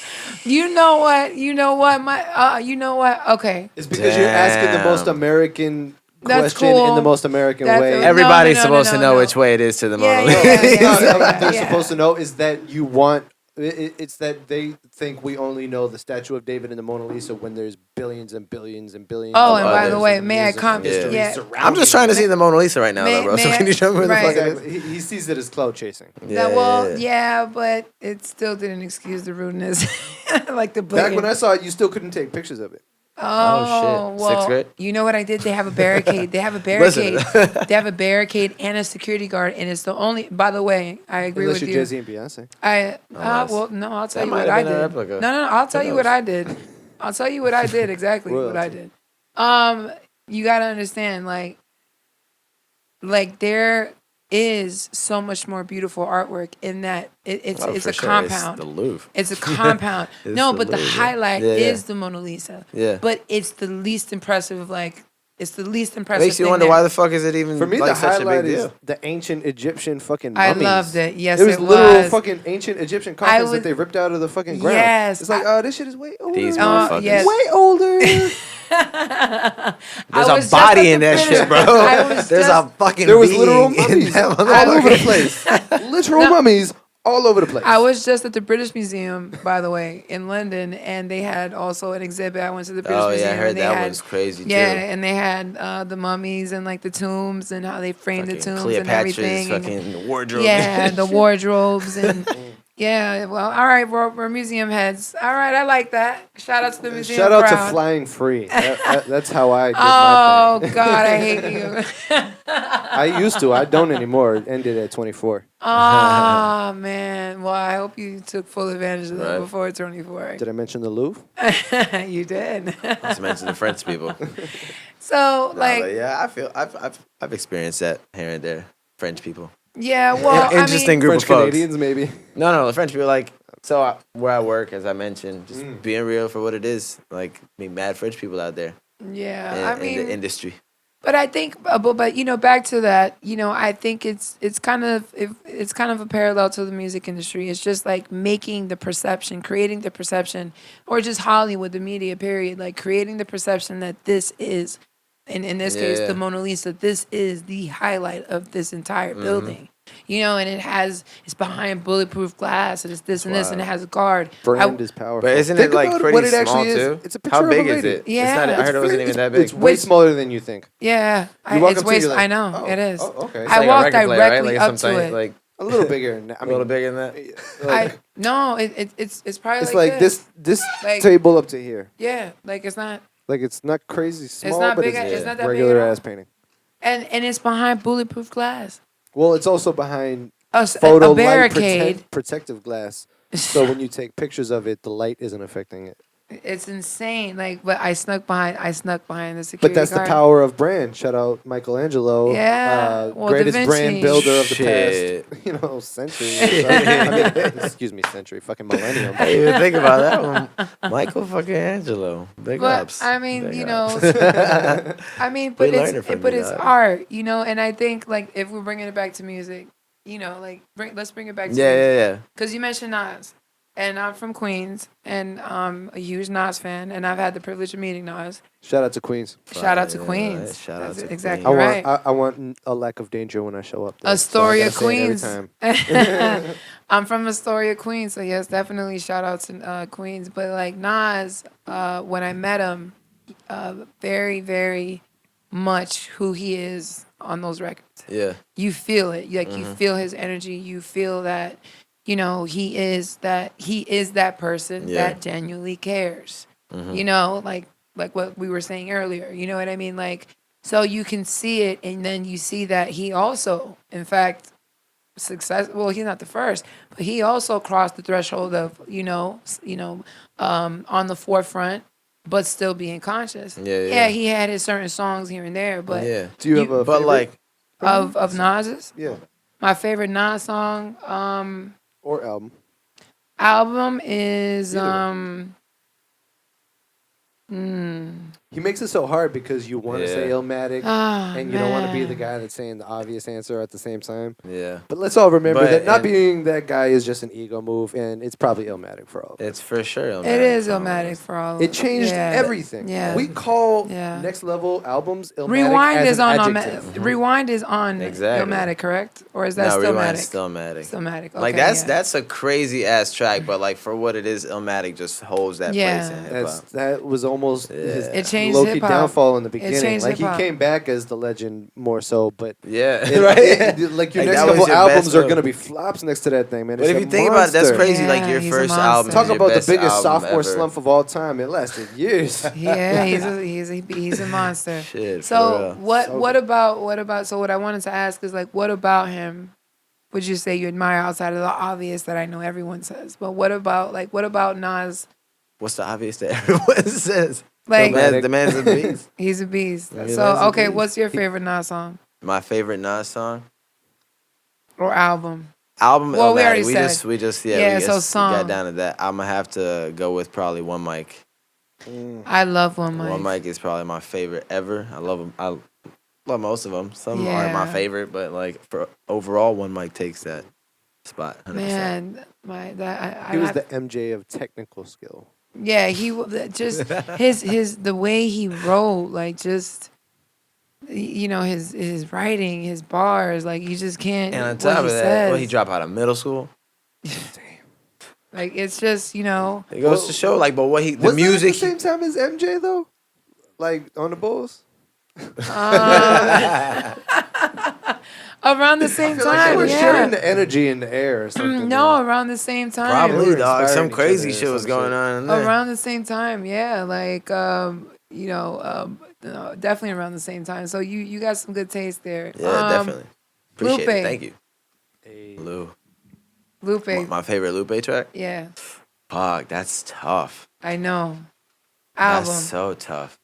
You know what? You know what? You know what? Okay. It's because you're asking the most American That's question cool. in the most American That's way. a- Everybody's no, supposed to know no. which way it is to the Yeah, Mona Lisa. yeah, yeah. No, what they're Yeah. supposed to know is that you want. It's that they think we only know the Statue of David and the Mona Lisa when there's billions and billions and billions. Oh, of and by the others way, and may I music comment? history Yeah. surrounding I'm just trying to it. see the Mona Lisa right now, May- though, bro. So may can you show me where the right. fuck it is? Exactly. He sees it as cloud chasing. Yeah, but it still didn't excuse the rudeness. Like the Back blatant. when I saw it, you still couldn't take pictures of it. Oh, shit. well, Sixth grade? you know what I did? They have a barricade. They have a Listen. barricade. They have a barricade and a security guard, and it's the only. By the way, I agree Unless with you're you. Jay-Z and Beyonce. Nice. Well, no, I'll tell That you might what have I been a did. replica. No, I'll tell Who you what knows? I did. I'll tell you what I did exactly. Well, what I did. You gotta understand, like there is so much more beautiful artwork in that it's Oh, it's for a sure. compound. It's the Louvre. It's a compound. It's No, the but the Louvre. highlight Yeah, yeah. is the Mona Lisa. Yeah. But it's the least impressive. Like, it's the least impressive. Makes you thing wonder there. why the fuck is it even For me, like the such a highlight big is deal? the ancient Egyptian fucking I mummies. loved it. Yes, it was it literal was. fucking ancient Egyptian coffins was- that they ripped out of the fucking ground. Yes, It's like, oh, this shit is way older. These Oh, motherfuckers. yes. Way older. There's I a was just body at in the that British- shit, bro. I was There's just- a fucking There was being literal in mummies that all over motherfucker. the place. Literal mummies all over the place. I was just at the British Museum, by the way, in London, and they had also an exhibit. I went to the British Oh Museum. yeah, I heard and they that had, one's crazy too. Yeah, and they had the mummies and like the tombs and how they framed the Fucking tombs Cleopatra's and everything. and- fucking wardrobe. yeah, the wardrobes and yeah. Well, all right, we're museum heads. All right, I like that. Shout out to the museum. Shout out crowd. to Flying Free. That's how I did Oh my thing. God, I hate you. I used to. I don't anymore. It ended at 24. Oh man. Well, I hope you took full advantage of that Right. before 24. Did I mention the Louvre? You did. Not to mention the French people. So Nah, like, but yeah, I feel I've experienced that here and there. French people. yeah. Well, Interesting group French of folks. Canadians, maybe. No, the French people like. So where I work, as I mentioned, just being real for what it is. Like, be mad French people out there Yeah. in I mean, the industry. but I think, but you know, back to that. You know, I think it's kind of a parallel to the music industry. It's just like making the perception, creating the perception, or just Hollywood, the media. Period. Like creating the perception that this is. In this case, Yeah. the Mona Lisa, this is the highlight of this entire building. You know, and it's behind bulletproof glass, and it's this and this, and it has a guard. Brand is powerful. But isn't Think it like about pretty what it small actually is. too? It's a picture How of a big is lady. it? Yeah. It's not, I heard it wasn't even that big. It's way smaller than you think. Yeah, You walk up it's to it, waist. you're like, I know oh, it is. oh, okay. It's I like a walked record player, right? directly Like up sometimes, to it. like A little bigger. Than that. I a mean, little bigger than that. No, it's probably it's like this Like- table up to here. Yeah, like it's not, Like it's not crazy small, not but big. it's It's not that big regular at all. ass painting. and it's behind bulletproof glass. Well, it's also behind A photo light barricade. protective glass. So when you take pictures of it, the light isn't affecting it. It's insane. Like, but I snuck behind the security But that's guard. the power of brand. Shout out Michelangelo. Yeah, well, Da greatest Vinci. brand builder of the Shit. past. Century. I mean, excuse me, century. Fucking millennium. I didn't even think about that one. Michael fucking Angelo. Big But ups. I mean, Big you ups. know, I mean, but We learning from you, it's dog. art, you know. And I think like if we're bringing it back to music, you know, like let's bring it back to Yeah, music. yeah, yeah. Because you mentioned Nas, and I'm from Queens, and I'm a huge Nas fan, and I've had the privilege of meeting Nas. Shout out to Queens. Shout out to Yeah, Queens. right. Shout out That's to exactly I right. want I want a lack of danger when I show up there. Astoria, so I gotta say it Queens. every time. I'm from Astoria, Queens, so yes, definitely shout out to Queens. But like Nas, when I met him, very, very much who he is on those records. Yeah. You feel it, like you feel his energy. You feel that, you know, he is that person Yeah. that genuinely cares. You know, like what we were saying earlier. You know what I mean? Like, so you can see it, and then you see that he also, in fact, well, he's not the first, but he also crossed the threshold of on the forefront, but still being conscious. Yeah. He had his certain songs here and there, but Yeah. Do you have a But favorite? like, of Nas's, Yeah. My favorite Nas song Or album. album is Either way. He makes it so hard because you want to say Yeah. Illmatic, ah and you don't want to be the man. guy that's saying the obvious answer at the same time. Yeah. But let's all remember But that not and being that guy is just an ego move, and it's probably Illmatic for all of it's us. for sure It Illmatic is for all of Illmatic us. for all It of changed yeah. everything. Yeah. We call Yeah. next level albums Illmatic Rewind as is an on adjective. Rewind is on Exactly. Illmatic, correct? Or is that No, still Rewind's Matic? Stillmatic. Stillmatic. Okay, Like yeah. that's a crazy ass track, but like for what it is, Illmatic just holds that place in Yeah. hip hop. That was almost his It Yeah. changed low hip key hop. downfall in the It beginning. changed Like he hip-hop. came back as the legend more so, but Yeah, it, right. like your Like, next that was couple your albums best are of. gonna be flops next to that thing, man. But It's if a you think about it, that's monster. crazy. Like Yeah, your he's a first monster. album, Talk is your about the best biggest album sophomore ever. slump of all time. It lasted years. Yeah, he's a monster. Shit, for So real. what about so what I wanted to ask is like what about him would you say you admire outside of the obvious that I know everyone says? But what about Nas? What's the obvious that everyone says? Like The man's a beast. he's a beast. The man's So a okay, beast. what's your favorite Nas song My favorite Nas song. or album? Album Well, we Illmatic. already We said. just Yeah, we so just got song. down to that. I'm gonna have to go with probably One Mic. I love One One Mic. Mic is probably my favorite ever. I love them. I love most of them. Some aren't my Yeah. favorite, but like for overall, One Mic takes that spot. 100%. Man, my that He was I the MJ of technical skill. yeah just his the way he wrote like just you know his writing his bars like you just can't And on what top he of that, says he dropped out of middle school. like it's just you know It goes to show, like, but what the Was music. that at the same time as MJ though? Like on the Bulls? around the I same feel like they time were sharing yeah the energy in the air or something. no around the same time Probably, They were dog. Some inspiring each crazy other or shit was some going shit. on in there. around the same time yeah like no, definitely around the same time so you got some good taste there Yeah, definitely. Appreciate Lupe. it. Thank you. Hey. Lou. Lupe My favorite Lupe track? yeah Fuck, that's tough. I know album That's so tough.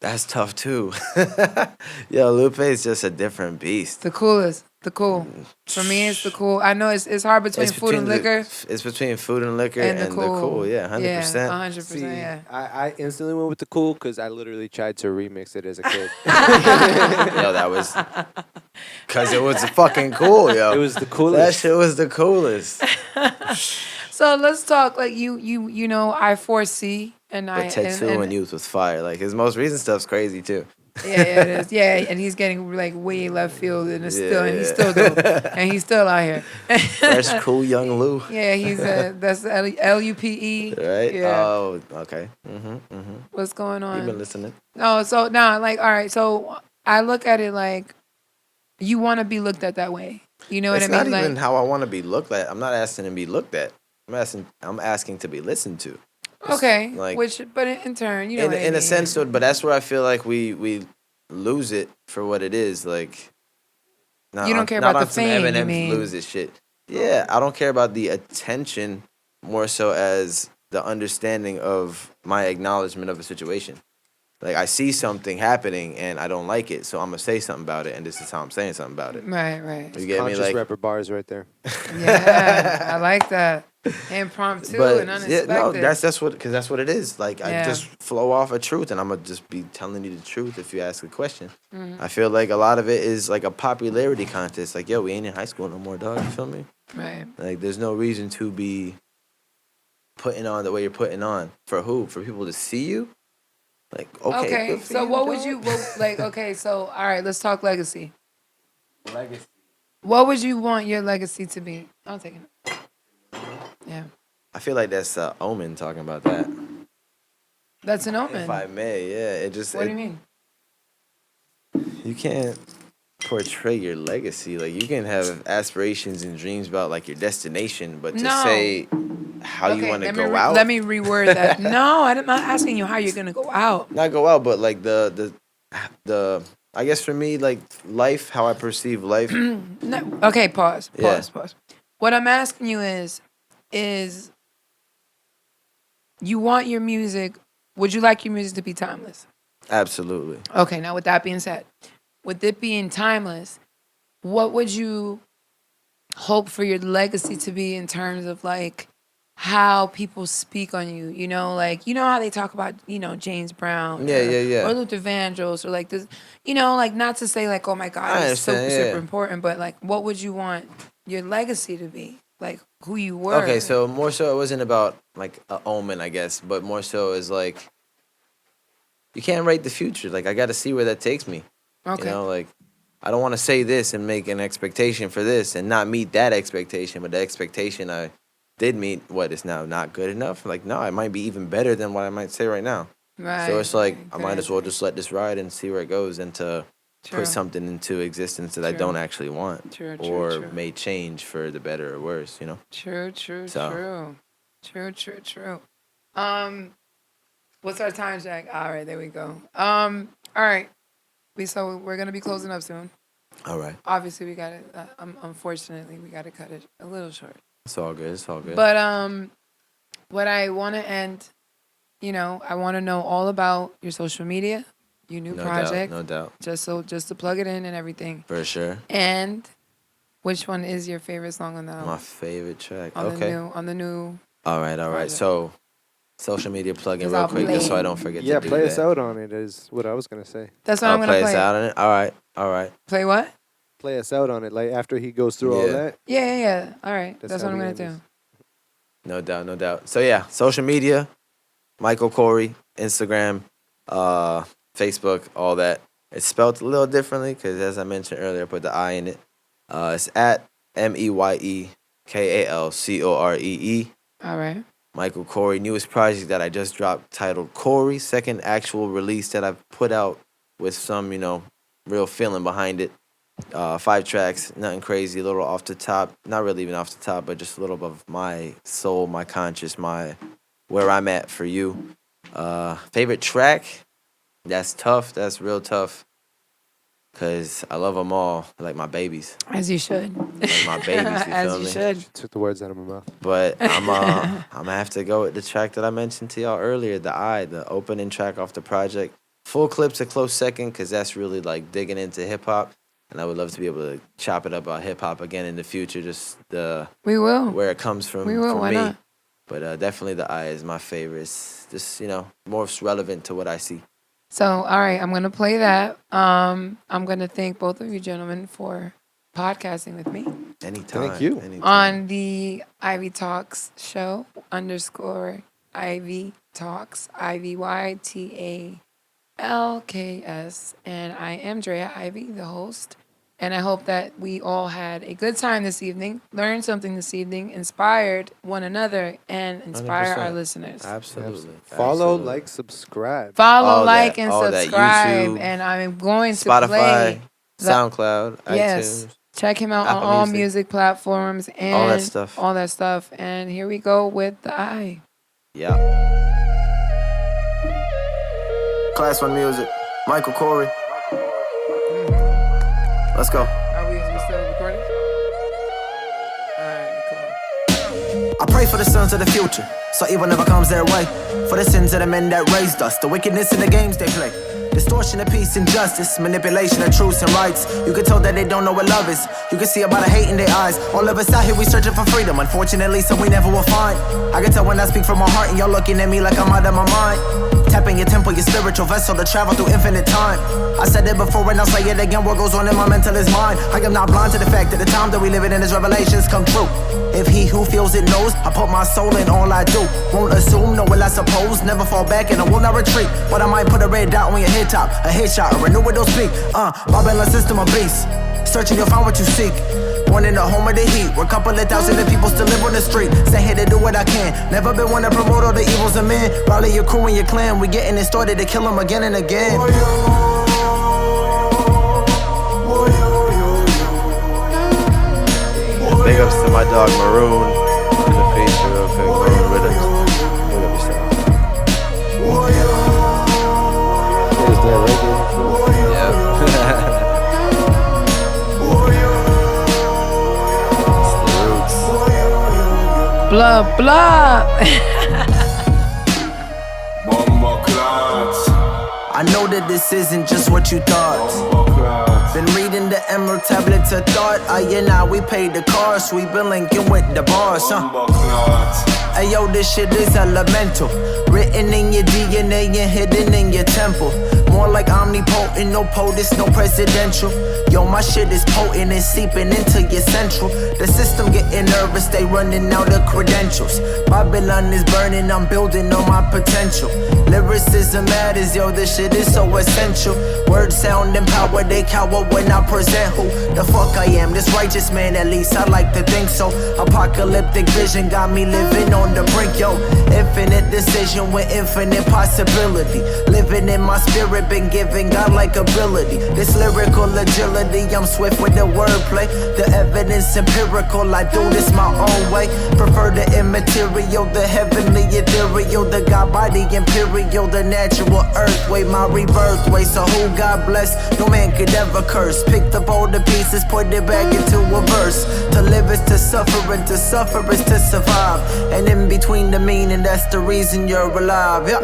That's tough too. Yo, Lupe is just a different beast. the coolest the cool for me it's the cool I know it's hard between It's food and liquor It's between food and liquor and and the cool. Yeah, 100%. Yeah, 100%. See, Yeah. I instantly went with the cool because I literally tried to remix it as a kid. Yo, that was because it was fucking cool, yo. It was the That coolest. shit was the coolest. So let's talk like you know I foresee and I But Tattoo and Youth was fire. Like his most recent stuff's crazy too. yeah it is yeah and he's getting like way left field and it's still and he's Yeah. still dope and he's still out here. Fresh, cool, young Lou. Yeah, he's that's LUPE. Right? Yeah. Oh, okay. What's going You've been on? listening. No, so now like all right, so I look at it like you want to be looked at that way. You know It's what I mean? not even Like how I want to be looked at. I'm not asking to be looked at. I'm asking to be listened to. okay, like- which but in turn, you know what I In a mean. sense, though, but that's where I feel like we lose it for what it is. Like, You don't care about not the on some fame, you Eminem mean? lose it shit. Yeah, I don't care about the attention more so as the understanding of my acknowledgement of a situation. Like I see something happening and I don't like it, so I'm gonna say something about it, and this is how I'm saying something about it. Right. You get me? Conscious Like, rapper bars right there. Yeah, I like that. Impromptu but and yeah, unexpected. no, that's what it is. Like I Yeah. just flow off a truth, and I'm gonna just be telling you the truth if you ask a question. Mm-hmm. I feel like a lot of it is like a popularity contest. Like, yo, we ain't in high school no more, dog. You feel me? Right. Like, there's no reason to be putting on the way you're putting on. For who? For people to see you? Like, okay. good for So you, what would dog. you like? Okay, so all right, let's talk legacy. Legacy. What would you want your legacy to be? I'm taking it. Yeah, I feel like that's Omen talking about that. that's an If omen. I may, yeah. It just What do you mean? you can't portray your legacy. Like, you can have aspirations and dreams about like your destination, but to No. say how you want to go out, Let me reword that. No, I'm not asking you how you're gonna go out. not go out, but like the I guess for me, like life, how I perceive life. No, okay, pause. Yeah. What I'm asking you is you want your music? Would you like your music to be timeless? Absolutely. Okay, now with that being said, with it being timeless, what would you hope for your legacy to be in terms of like how people speak on you, you know, like you know how they talk about, you know, James Brown or Luther Vandross or like this, you know, like not to say like, oh my God, I it's super, understand, super important, but like what would you want your legacy to be? Like who you were. Okay, so more so it wasn't about like a omen, I guess, but more so is like you can't write the future. Like I got to see where that takes me. Okay. You know, like I don't want to say this and make an expectation for this and not meet that expectation, but the expectation I did meet, what is now not good enough? Like no, it might be even better than what I might say right now. Right. So it's like right, I might as well just let this ride and see where it goes, and to True. put something into existence that I True. don't actually want, True, or true. may change for the better or worse. You know. True, true, So. true. What's our time, Jack? All right, there we go. All right. So we're gonna be closing up soon. All right. Obviously, we got to. Unfortunately, we got to cut it a little short. It's all good. It's all good. But what I want to end, you know, I want to know all about your social media, your new project. No doubt. Just to plug it in and everything. For sure. And which one is your favorite song on the album? My favorite track. On Okay. On the new. All right. project. So, social media plug-in 'Cause real I'll quick, play just so I it. don't forget Yeah, to do play that. us out on it is what I was gonna say. That's what I'll I'm gonna play play. us out on it. All right. All right. Play what? Play us out on it, like after he goes through all Yeah. that. Yeah. All right. That's how what I'm we gonna end do. this. No doubt. No doubt. So yeah, social media, Meyekal Coree, Instagram, Facebook, all that. It's spelled a little differently because, as I mentioned earlier, I put the I in it. It's at MEYEKALCOREE. All right. Meyekal Coree, newest project that I just dropped titled Corey, second actual release that I've put out with some, you know, real feeling behind it. 5 tracks, nothing crazy, a little off the top, not really even off the top, but just a little above my soul, my conscious, my where I'm at for you. Favorite track? That's tough. That's real tough. Cause I love them all, like my babies, As you should. like my babies. You As feel you me? should. Took the words out of my mouth. But I'm gonna have to go with the track that I mentioned to y'all earlier, the opening track off the project. Full clip's a close second, cause that's really like digging into hip hop, and I would love to be able to chop it up about hip hop again in the future. Just We will. where it comes from We will, for why me. not? But definitely the I is my favorite. It's just, you know, more relevant to what I see. So, all right, I'm gonna play that. I'm gonna thank both of you gentlemen for podcasting with me Anytime. Thank you. Anytime. on the Ivy Talks show _ Ivy Talks IVYTALKS, and I am Draya Ivy, the host. And I hope that we all had a good time this evening, learned something this evening, inspired one another, and inspire our 100%. listener. Absolutely. Follow, Absolutely. like, subscribe. Follow, All like, that, and all that. subscribe. YouTube, And I'm going to Spotify, play the- SoundCloud, Yes. iTunes. Check him out Apple on all Music. music platforms and All that stuff. All that stuff. And here we go with the I. Yeah. Class 1 music. Meyekal Coree. Let's go. Are we still recording? All right, cool. I pray for the sons of the future, so evil never comes their way. For the sins of the men that raised us, the wickedness in the games they play. Distortion of peace and justice, manipulation of truths and rights. You can tell that they don't know what love is. You can see about the hate in their eyes. All of us out here, we searching for freedom. Unfortunately, some we never will find. I can tell when I speak from my heart and y'all looking at me like I'm out of my mind. Tapping your temple, your spiritual vessel to travel through infinite time. I said it before and I'll say it again. What goes on in my mental is mine. I am not blind to the fact that the time that we live in his revelations come true. If he who feels it knows, I put my soul in all I do. Won't assume, nor will I suppose. Never fall back and I will not retreat. But I might put a red dot on your head top. A headshot, a renewal don't speak. Babylon system of beast. Searching, you'll find what you seek. Born in the home of the heat, where a couple of thousand of people still live on the street. Stay here to do what I can. Never been one to promote all the evils of men. Rally your crew and your clan. We getting it started to kill them again and again. Big ups to my dog Maroon on the feature real quick. Maroon Rhythms. Big up yourself. Is that reggae? Yeah. It's the roots. Blah, blah. I know know that this isn't just what you thought. Been reading the emerald tablets of thought. We paid the cost. We been linking with the boss, Ayo, this shit is elemental. Written in your DNA and hidden in your temple. More like omnipotent, no POTUS, no presidential. Yo, my shit is potent and seeping into your central. The system getting nervous, they running out of credentials. Babylon is burning, I'm building on my potential. Lyricism matters, yo, this shit is so essential. Words sound and power, they cower when I present who the fuck I am. This righteous man, at least I like to think so. Apocalyptic vision got me living on the brink, yo. Infinite decision with infinite possibility. Living in my spirit, been given godlike ability. This lyrical agility, I'm swift with the wordplay. The evidence empirical, I do this my own way. Prefer the immaterial, the heavenly ethereal, the God body imperial, the natural earth way, my rebirth way. So who God bless, no man could ever curse. Picked up all the pieces, put it back into a verse. To live is to suffer, and to suffer is to survive. And in between the meaning, that's the reason you're alive. Yeah.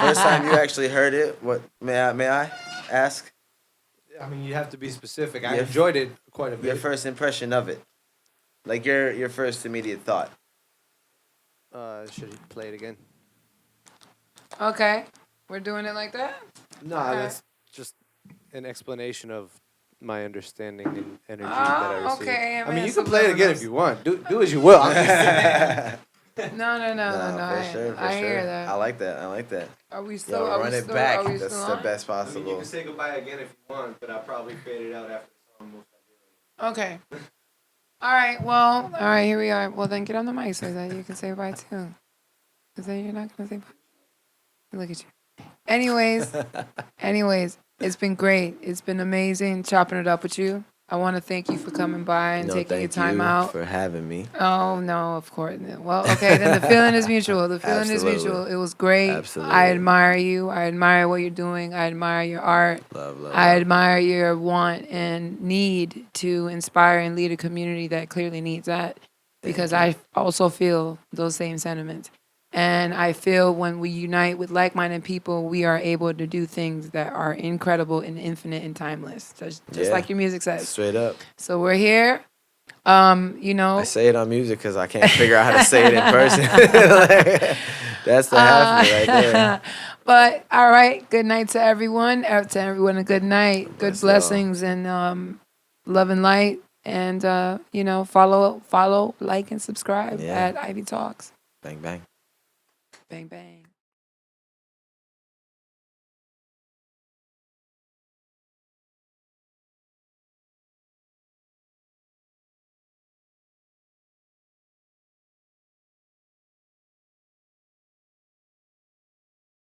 First time you actually heard it, what may I ask? I mean, you have to be specific. I enjoyed it quite a bit. Your first impression of it, like your first immediate thought. Should you play it again? Okay, we're doing it like that. No, Okay. that's just an explanation of my understanding and energy that I received. Okay, I mean, you can play it again if you want. Do as you will. I'm just No. For sure, I hear that. I like that. Are we still? Yo, are run we it still, back. Are we That's still the on? best I mean, you possible. can say goodbye again if you want, but I'll probably fade it out after the song. Most Okay. All right. Well. All right. Here we are. Well, then get on the mic so that you can say bye too. Because then you're not gonna say bye. Look at you. Anyways, it's been great. It's been amazing chopping it up with you. I want to thank you for coming by and taking your time out. For having me. Oh no, of course. Well, okay, then the feeling is mutual. The feeling is Absolutely. mutual. It was great. Absolutely. I admire you. I admire what you're doing. I admire your art. Love. I admire your want and need to inspire and lead a community that clearly needs that, because I also feel those same sentiments. And I feel when we unite with like-minded people, we are able to do things that are incredible and infinite and timeless, just Yeah. like your music says. Straight up. So we're here. I say it on music because I can't figure out how to say it in person. Like, that's the half of it right there. But all right, good night to everyone. To everyone, a good night, good Bless blessings, and love and light. And follow, like, and subscribe Yeah. at Ivy Talks. Bang bang. Bang bang.